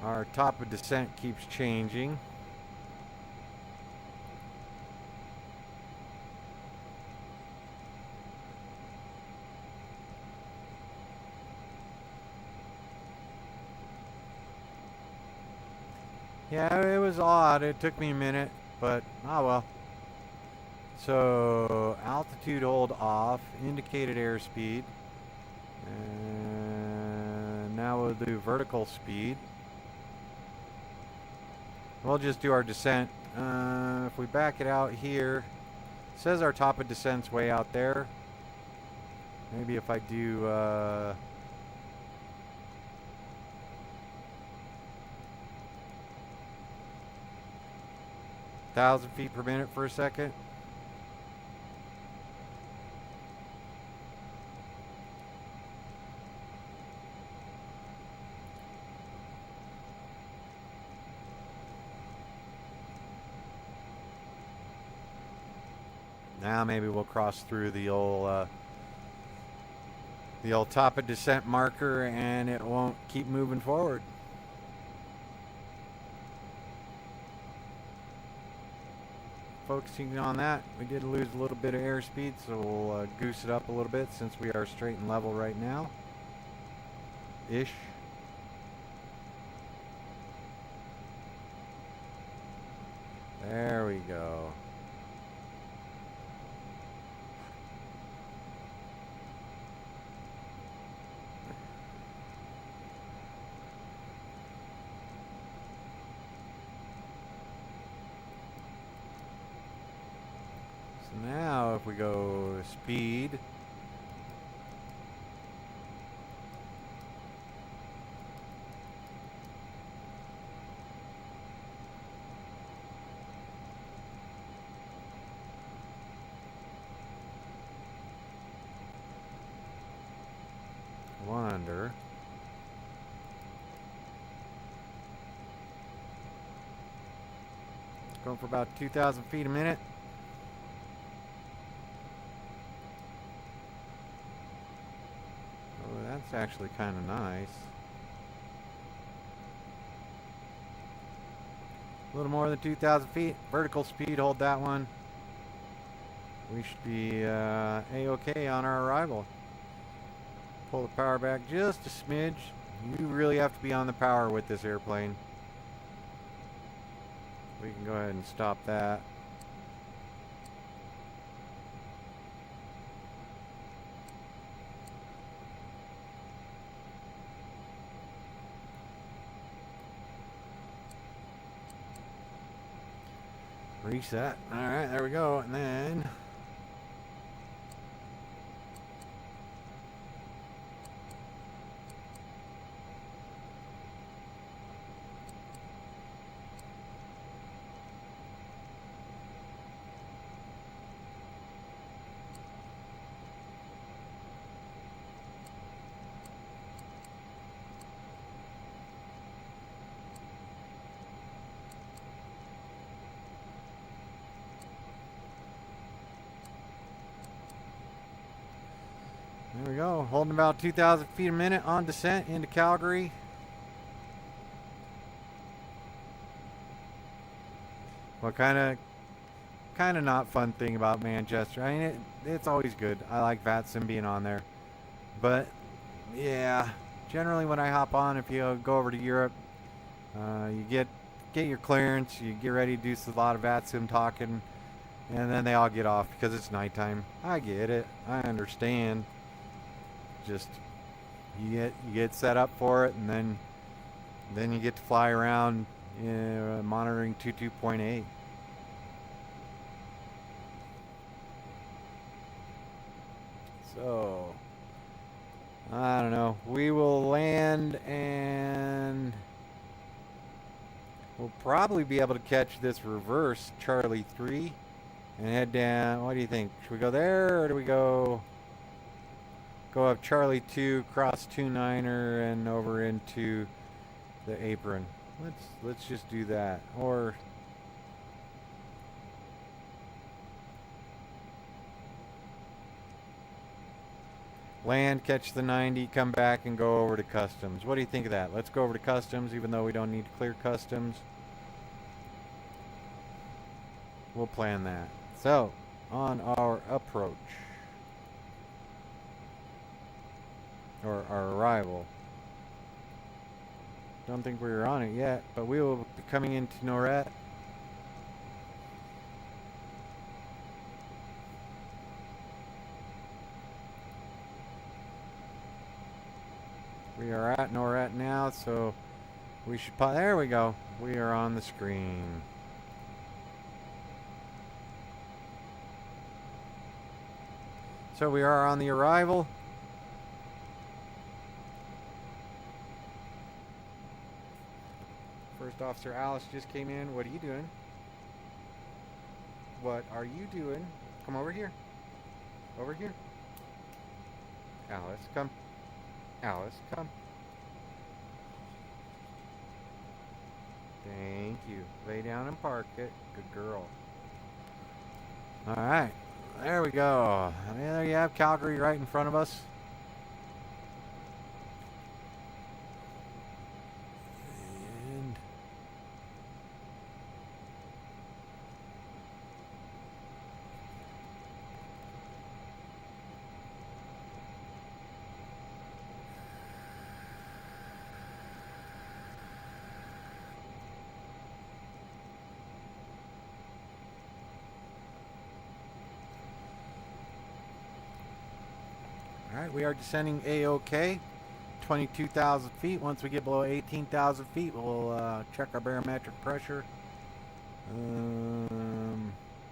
Our top of descent keeps changing. Yeah, it was odd. It took me a minute, but oh well. So altitude hold off, indicated airspeed. And now we'll do vertical speed. We'll just do our descent. If we back it out here, it says our top of descent's way out there. Maybe if I do 1,000 feet per minute for a second. Now maybe we'll cross through the old top of descent marker and it won't keep moving forward. Focusing on that, we did lose a little bit of airspeed, so we'll goose it up a little bit since we are straight and level right now. Ish. There we go. Now if we go speed, one under. Going for about 2,000 feet a minute. That's actually kind of nice. A little more than 2,000 feet. Vertical speed, hold that one. we should be A-OK on our arrival. Pull the power back just a smidge. You really have to be on the power with this airplane. We can go ahead and stop that. Reset. Alright, there we go. And then there we go, holding about 2,000 feet a minute on descent into Calgary. What kind of not fun thing about Manchester? I mean, it's always good. I like VATSIM being on there, but yeah, generally when I hop on, if you go over to Europe, you get your clearance, you get ready to do a lot of VATSIM talking, and then they all get off because it's nighttime. I get it. I understand. Just you get set up for it, and then you get to fly around monitoring 22.8. So I don't know. We will land, and we'll probably be able to catch this reverse Charlie 3 and head down. What do you think? Should we go there, or do we go up Charlie 2, cross 29er, and over into the apron? Let's just do that. Or land, catch the 90, come back and go over to customs. What do you think of that? Let's go over to customs, even though we don't need to clear customs. We'll plan that. So, on our approach, or our arrival, don't think we were on it yet, but we will be coming into Norette. We are at Norette now, so we should there we go. We are on the screen. So we are on the arrival. First Officer Alice just came in. What are you doing? What are you doing? Come over here. Over here. Alice, come. Alice, come. Thank you. Lay down and park it. Good girl. Alright. There we go. And there you have Calgary right in front of us. And alright, we are descending A-OK, 22,000 feet. Once we get below 18,000 feet, we'll check our barometric pressure.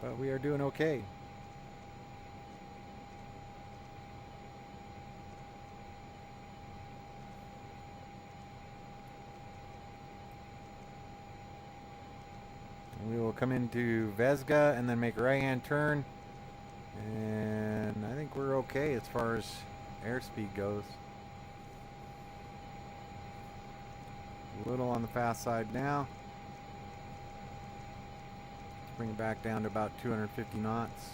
But we are doing okay. We will come into Vesga and then make a right-hand turn. And I think we're okay as far as airspeed goes. A little on the fast side now. Let's bring it back down to about 250 knots.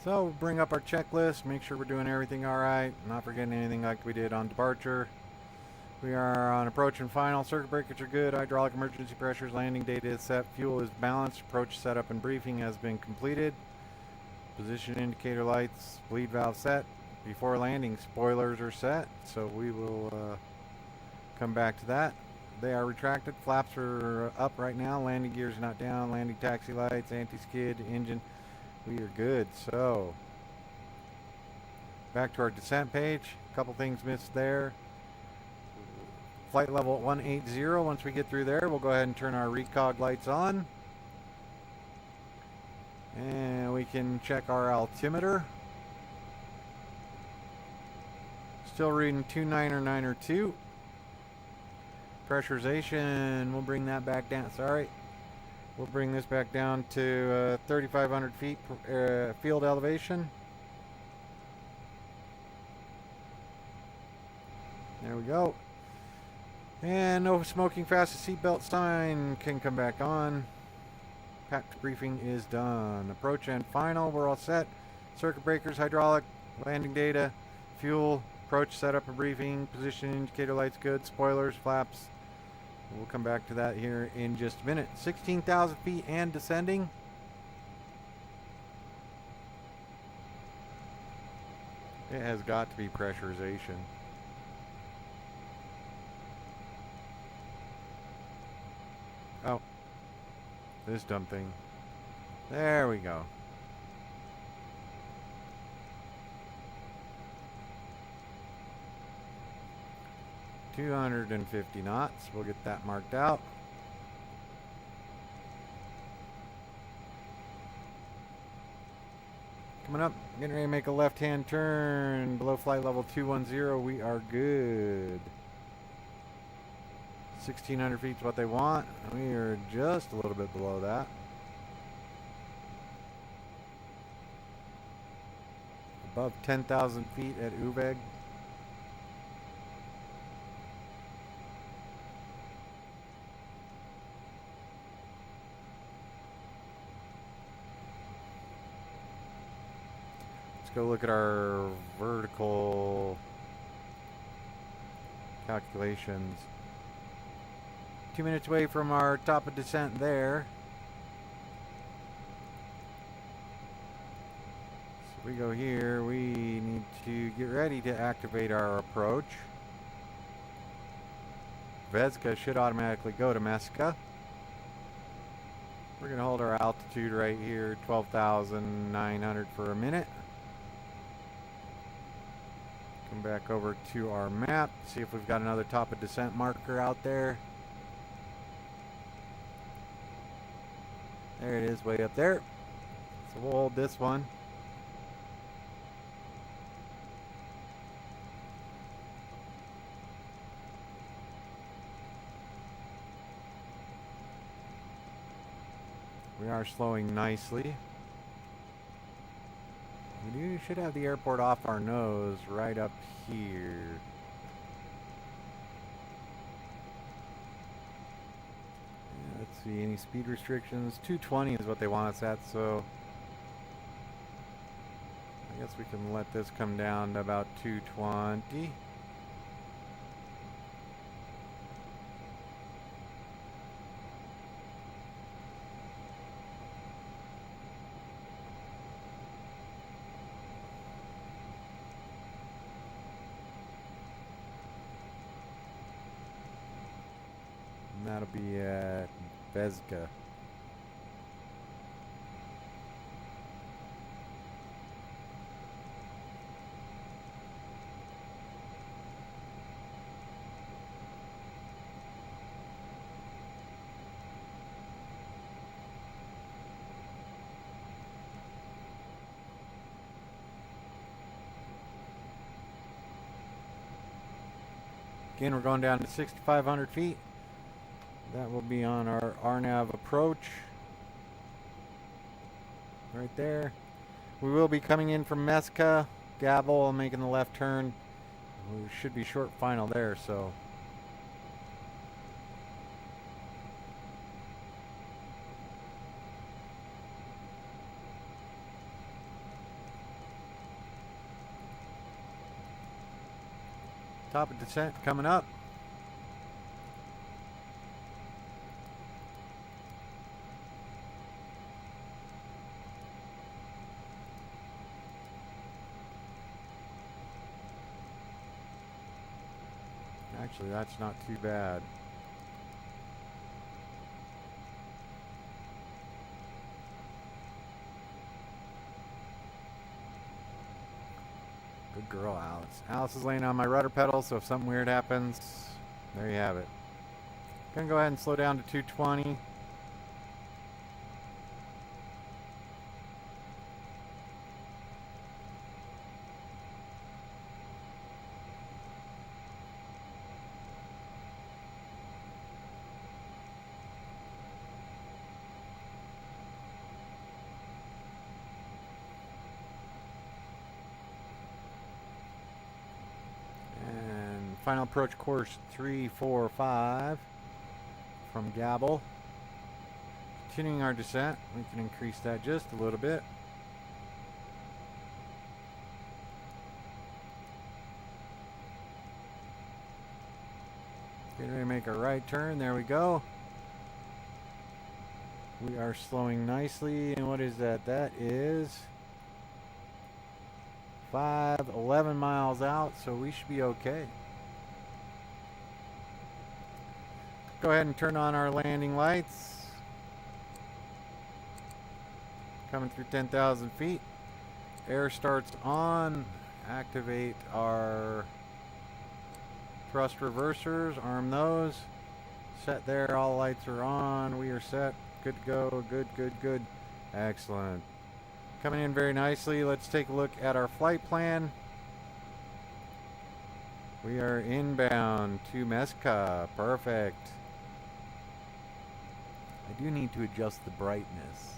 So bring up our checklist, make sure we're doing everything all right, not forgetting anything like we did on departure. We are on approach and final. Circuit breakers are good. Hydraulic emergency pressures. Landing data is set. Fuel is balanced. Approach setup and briefing has been completed. Position indicator lights. Bleed valve set. Before landing, spoilers are set. So we will come back to that. They are retracted. Flaps are up right now. Landing gears not down. Landing taxi lights. Anti-skid. Engine. We are good. So back to our descent page. A couple things missed there. Flight level at 180. Once we get through there, we'll go ahead and turn our recog lights on. And we can check our altimeter. Still reading 29902. Pressurization, we'll bring that back down. Sorry. We'll bring this back down to 3,500 feet field elevation. There we go. And no smoking fastest seatbelt sign can come back on. Packed briefing is done. Approach and final, we're all set. Circuit breakers, hydraulic, landing data, fuel, approach, setup and briefing, position indicator lights good, spoilers, flaps. We'll come back to that here in just a minute. 16,000 feet and descending. It has got to be pressurization. Oh, this dumb thing. There we go. $250 knots. We'll get that marked out. Coming up, getting ready to make a left-hand turn below flight level 210. We are good. 1,600 feet is what they want. We are just a little bit below that. Above 10,000 feet at EVGA. Let's go look at our vertical calculations. 2 minutes away from our top of descent there. So we go here. We need to get ready to activate our approach. EVGA should automatically go to MESCA. We're going to hold our altitude right here, 12,900 for a minute. Come back over to our map, see if we've got another top of descent marker out there. There it is, way up there. So we'll hold this one. We are slowing nicely. We should have the airport off our nose right up here. Let's see, any speed restrictions? 220 is what they want us at, so I guess we can let this come down to about 220. And that'll be at EVGA. Again, we're going down to 6,500 feet. That will be on our RNAV approach. Right there. We will be coming in from MESCA. Gavel making the left turn. We should be short final there, so. Top of descent coming up. Actually, that's not too bad. Good girl, Alice. Alice is laying on my rudder pedal, so if something weird happens, there you have it. Gonna go ahead and slow down to 220. Final approach course 345 from Gabble. Continuing our descent, we can increase that just a little bit. Getting ready to make a right turn. There we go. We are slowing nicely. And what is that? That is 11 miles out, so we should be okay. Go ahead and turn on our landing lights. Coming through 10,000 feet. Air starts on. Activate our thrust reversers. Arm those. Set there. All lights are on. We are set. Good to go. Good, good, good. Excellent. Coming in very nicely. Let's take a look at our flight plan. We are inbound to Mesca. Perfect. I do need to adjust the brightness.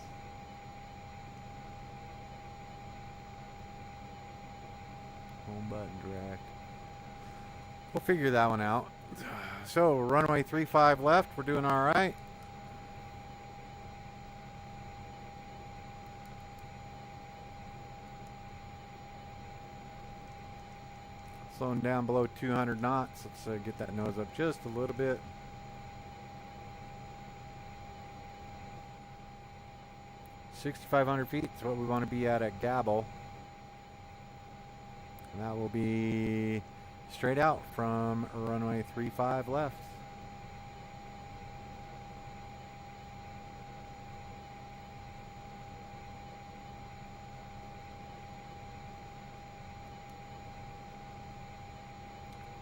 Home button direct. We'll figure that one out. So, runway 35 left. We're doing all right. Slowing down below 200 knots. Let's get that nose up just a little bit. 6,500 feet is what we want to be at Gabble. And that will be straight out from runway 35 left.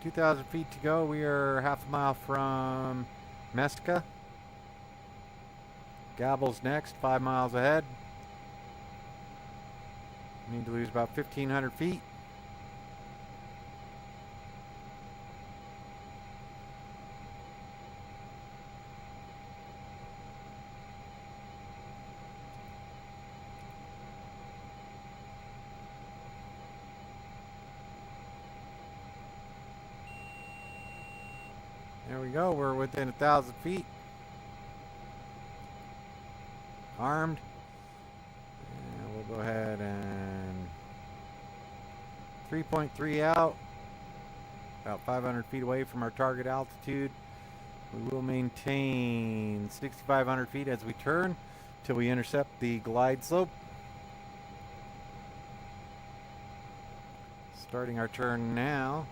,2,000 feet to go. We are half a mile from Mesca. Gabble's next, 5 miles ahead. Need to lose about 1,500 feet. There we go. We're within 1,000 feet. Armed. And we'll go ahead and 3.3 out. About 500 feet away from our target altitude. We will maintain 6,500 feet as we turn till we intercept the glide slope. Starting our turn now.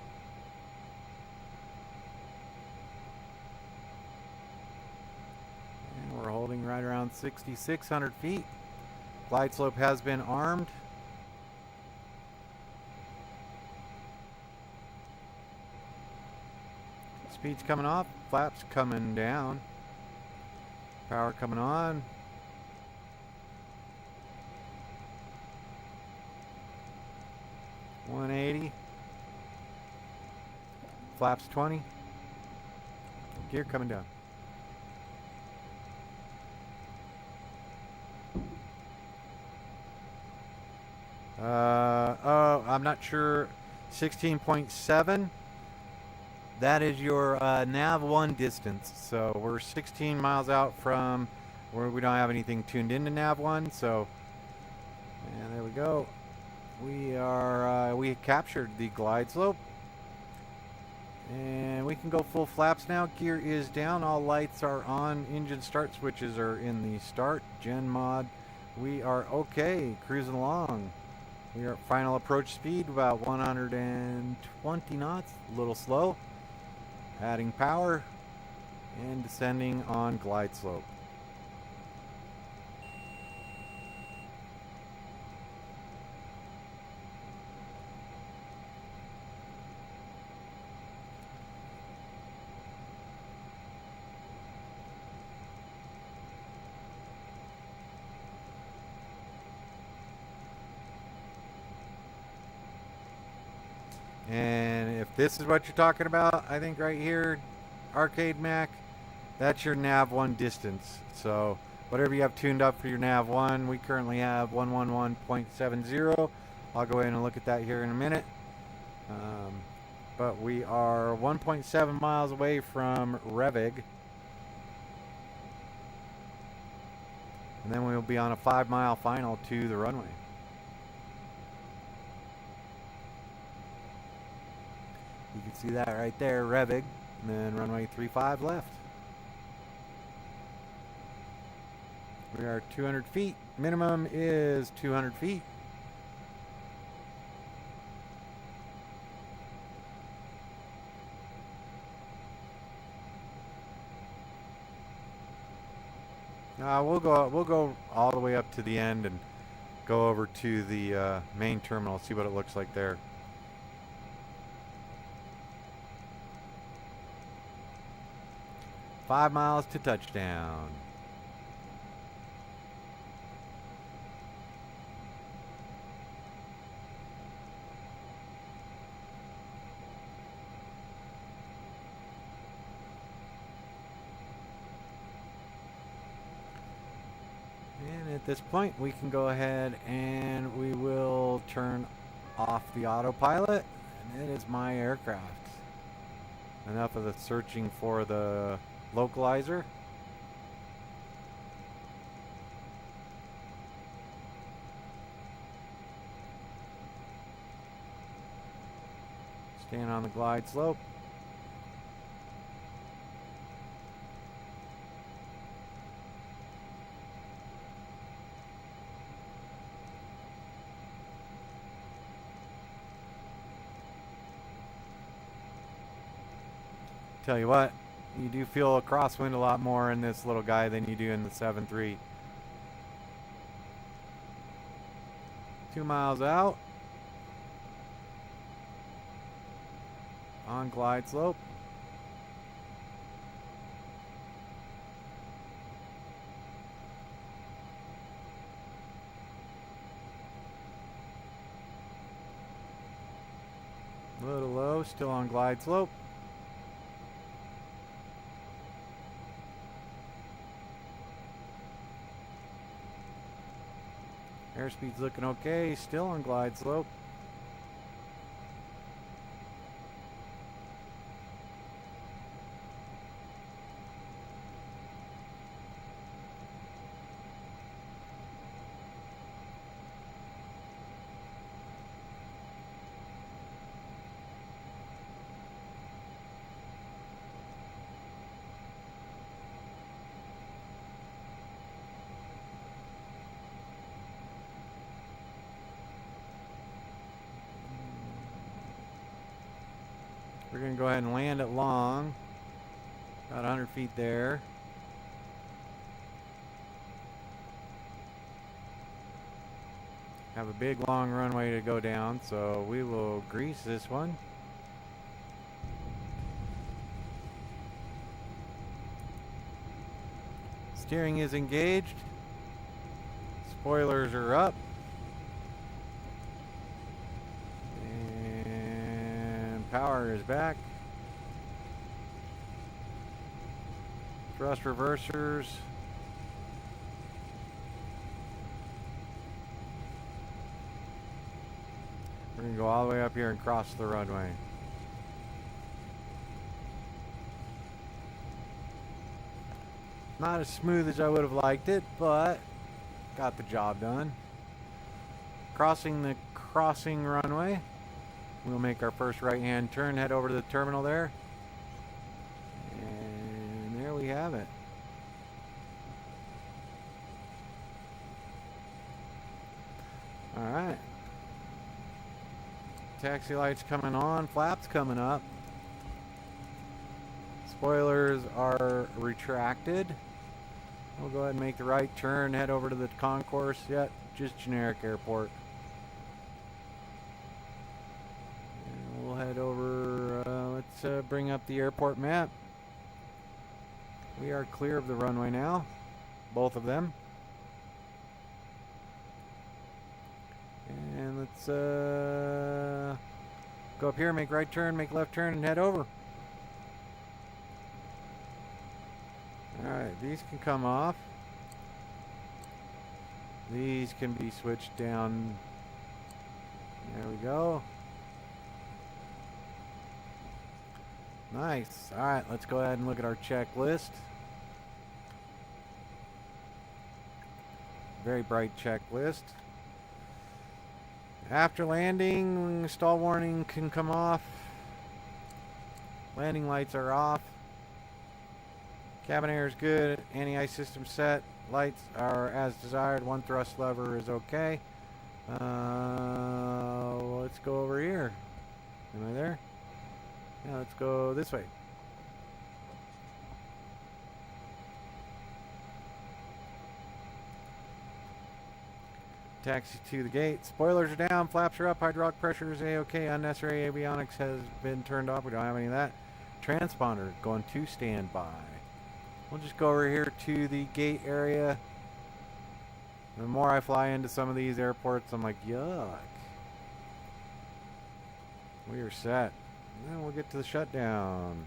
We're holding right around 6,600 feet. Glide slope has been armed. Speed's coming off, flaps coming down. Power coming on. ,180. Flaps 20. Gear coming down. I'm not sure. 16.7. That is your nav 1 distance. So we're 16 miles out from where we don't have anything tuned into nav 1. So, and there we go. We are we captured the glide slope. And we can go full flaps now. Gear is down. All lights are on. Engine start switches are in the start. Gen mod. We are okay. Cruising along. We are at final approach speed, about 120 knots. A little slow. Adding power. And descending on glide slope. And if this is what you're talking about, I think right here, Arcade Mac, that's your nav1 distance. So whatever you have tuned up for your nav1, we currently have 1.1.1.70. I'll go ahead and look at that here in a minute. But we are 1.7 miles away from Revig. And then we'll be on a 5-mile final to the runway. You can see that right there, Revig, and then runway 35 left. We are 200 feet. Minimum is 200 feet. We'll go all the way up to the end and go over to the main terminal, see what it looks like there. Five miles to touchdown. And at this point, we can go ahead and we will turn off the autopilot, and it is my aircraft. Enough of the searching for the localizer. Staying on the glide slope. Tell you what, you do feel a crosswind a lot more in this little guy than you do in the 7.3. 2 miles out. On glide slope. A little low, still on glide slope. Airspeed's looking okay, still on glide slope. We're going to go ahead and land it long. About 100 feet there. Have a big long runway to go down, so we will grease this one. Steering is engaged. Spoilers are up. Power is back. Thrust reversers. We're going to go all the way up here and cross the runway. Not as smooth as I would have liked it, but got the job done. Crossing the crossing runway. We'll make our first right-hand turn, head over to the terminal there. And there we have it. Alright. Taxi lights coming on, flaps coming up. Spoilers are retracted. We'll go ahead and make the right turn, head over to the concourse. Yep, just generic airport. And we'll head over, let's bring up the airport map. We are clear of the runway now, both of them. And let's go up here, make right turn, make left turn, and head over. Alright, these can come off. These can be switched down. There we go. Nice. Alright, let's go ahead and look at our checklist. Very bright checklist. After landing, stall warning can come off. Landing lights are off. Cabin air is good. Anti-ice system set. Lights are as desired. One thrust lever is okay. Let's go over here. Am I there? Yeah, let's go this way. Taxi to the gate. Spoilers are down. Flaps are up. Hydraulic pressure is A-OK. Unnecessary avionics has been turned off. We don't have any of that. Transponder going to standby. We'll just go over here to the gate area. The more I fly into some of these airports, I'm like, yuck. We are set. And then we'll get to the shutdown.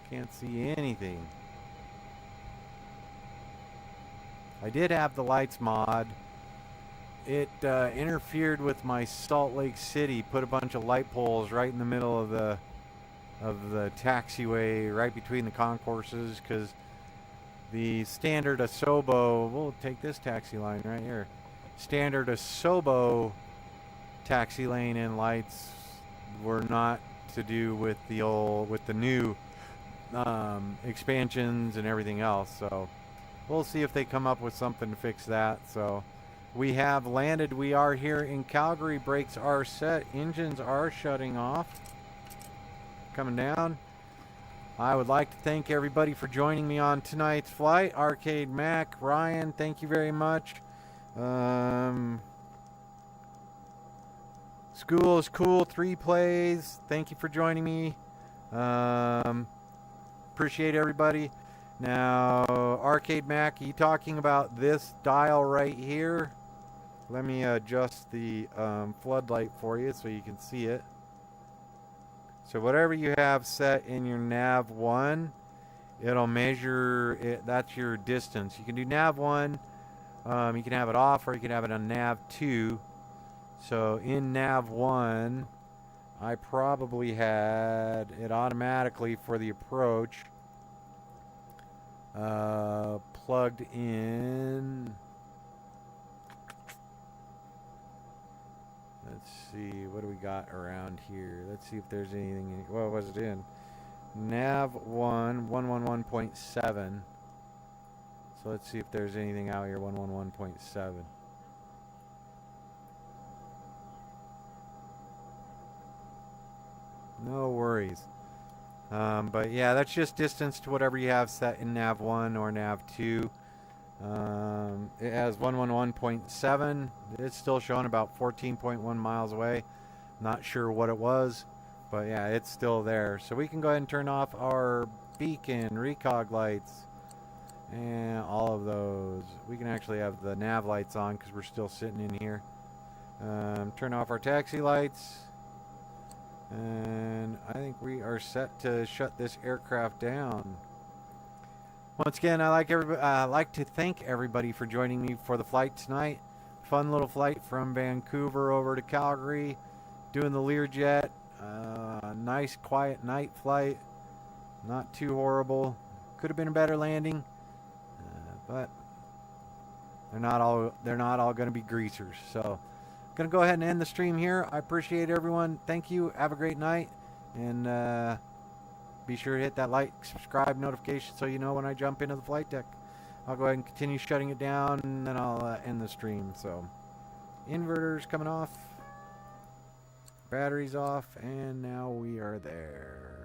Can't see anything. I did have the lights mod. It interfered with my Salt Lake City. Put a bunch of light poles right in the middle of the taxiway, right between the concourses, because the standard Asobo, we'll take this taxi line right here. Standard Asobo taxi lane and lights were not to do with the new expansions and everything else. So we'll see if they come up with something to fix that. So we have landed. We are here in Calgary. Brakes are set. Engines are shutting off. Coming down. I would like to thank everybody for joining me on tonight's flight. Arcade Mac, Ryan, thank you very much. School is cool. 3 plays. Thank you for joining me. Appreciate everybody. Now, Arcade Mac, are you talking about this dial right here? Let me adjust the floodlight for you so you can see it. So whatever you have set in your nav 1, it'll measure it. That's your distance. You can do nav 1. You can have it off, or you can have it on nav 2. So in nav 1, I probably had it automatically for the approach plugged in. Let's see, what do we got around here? Let's see if there's anything. What was it in? Nav 1, 1.1.1.7. So let's see if there's anything out here, 1.1.1.7. No worries. But yeah, that's just distance to whatever you have set in nav 1 or nav 2. It has 1.1.1.7. It's still showing about 14.1 miles away. Not sure what it was, but yeah, it's still there. So we can go ahead and turn off our beacon, recog lights, and all of those. We can actually have the nav lights on because we're still sitting in here. Turn off our taxi lights. And I think we are set to shut this aircraft down. Once again, I like to thank everybody for joining me for the flight tonight. Fun little flight from Vancouver over to Calgary, doing the LearJet. Nice, quiet night flight. Not too horrible. Could have been a better landing, but They're not all going to be greasers. So, going to go ahead and end the stream here. I appreciate everyone. Thank you. Have a great night, and be sure to hit that like, subscribe, notification so you know when I jump into the flight deck. I'll go ahead and continue shutting it down, and then I'll end the stream. So, inverters coming off, batteries off, and now we are there.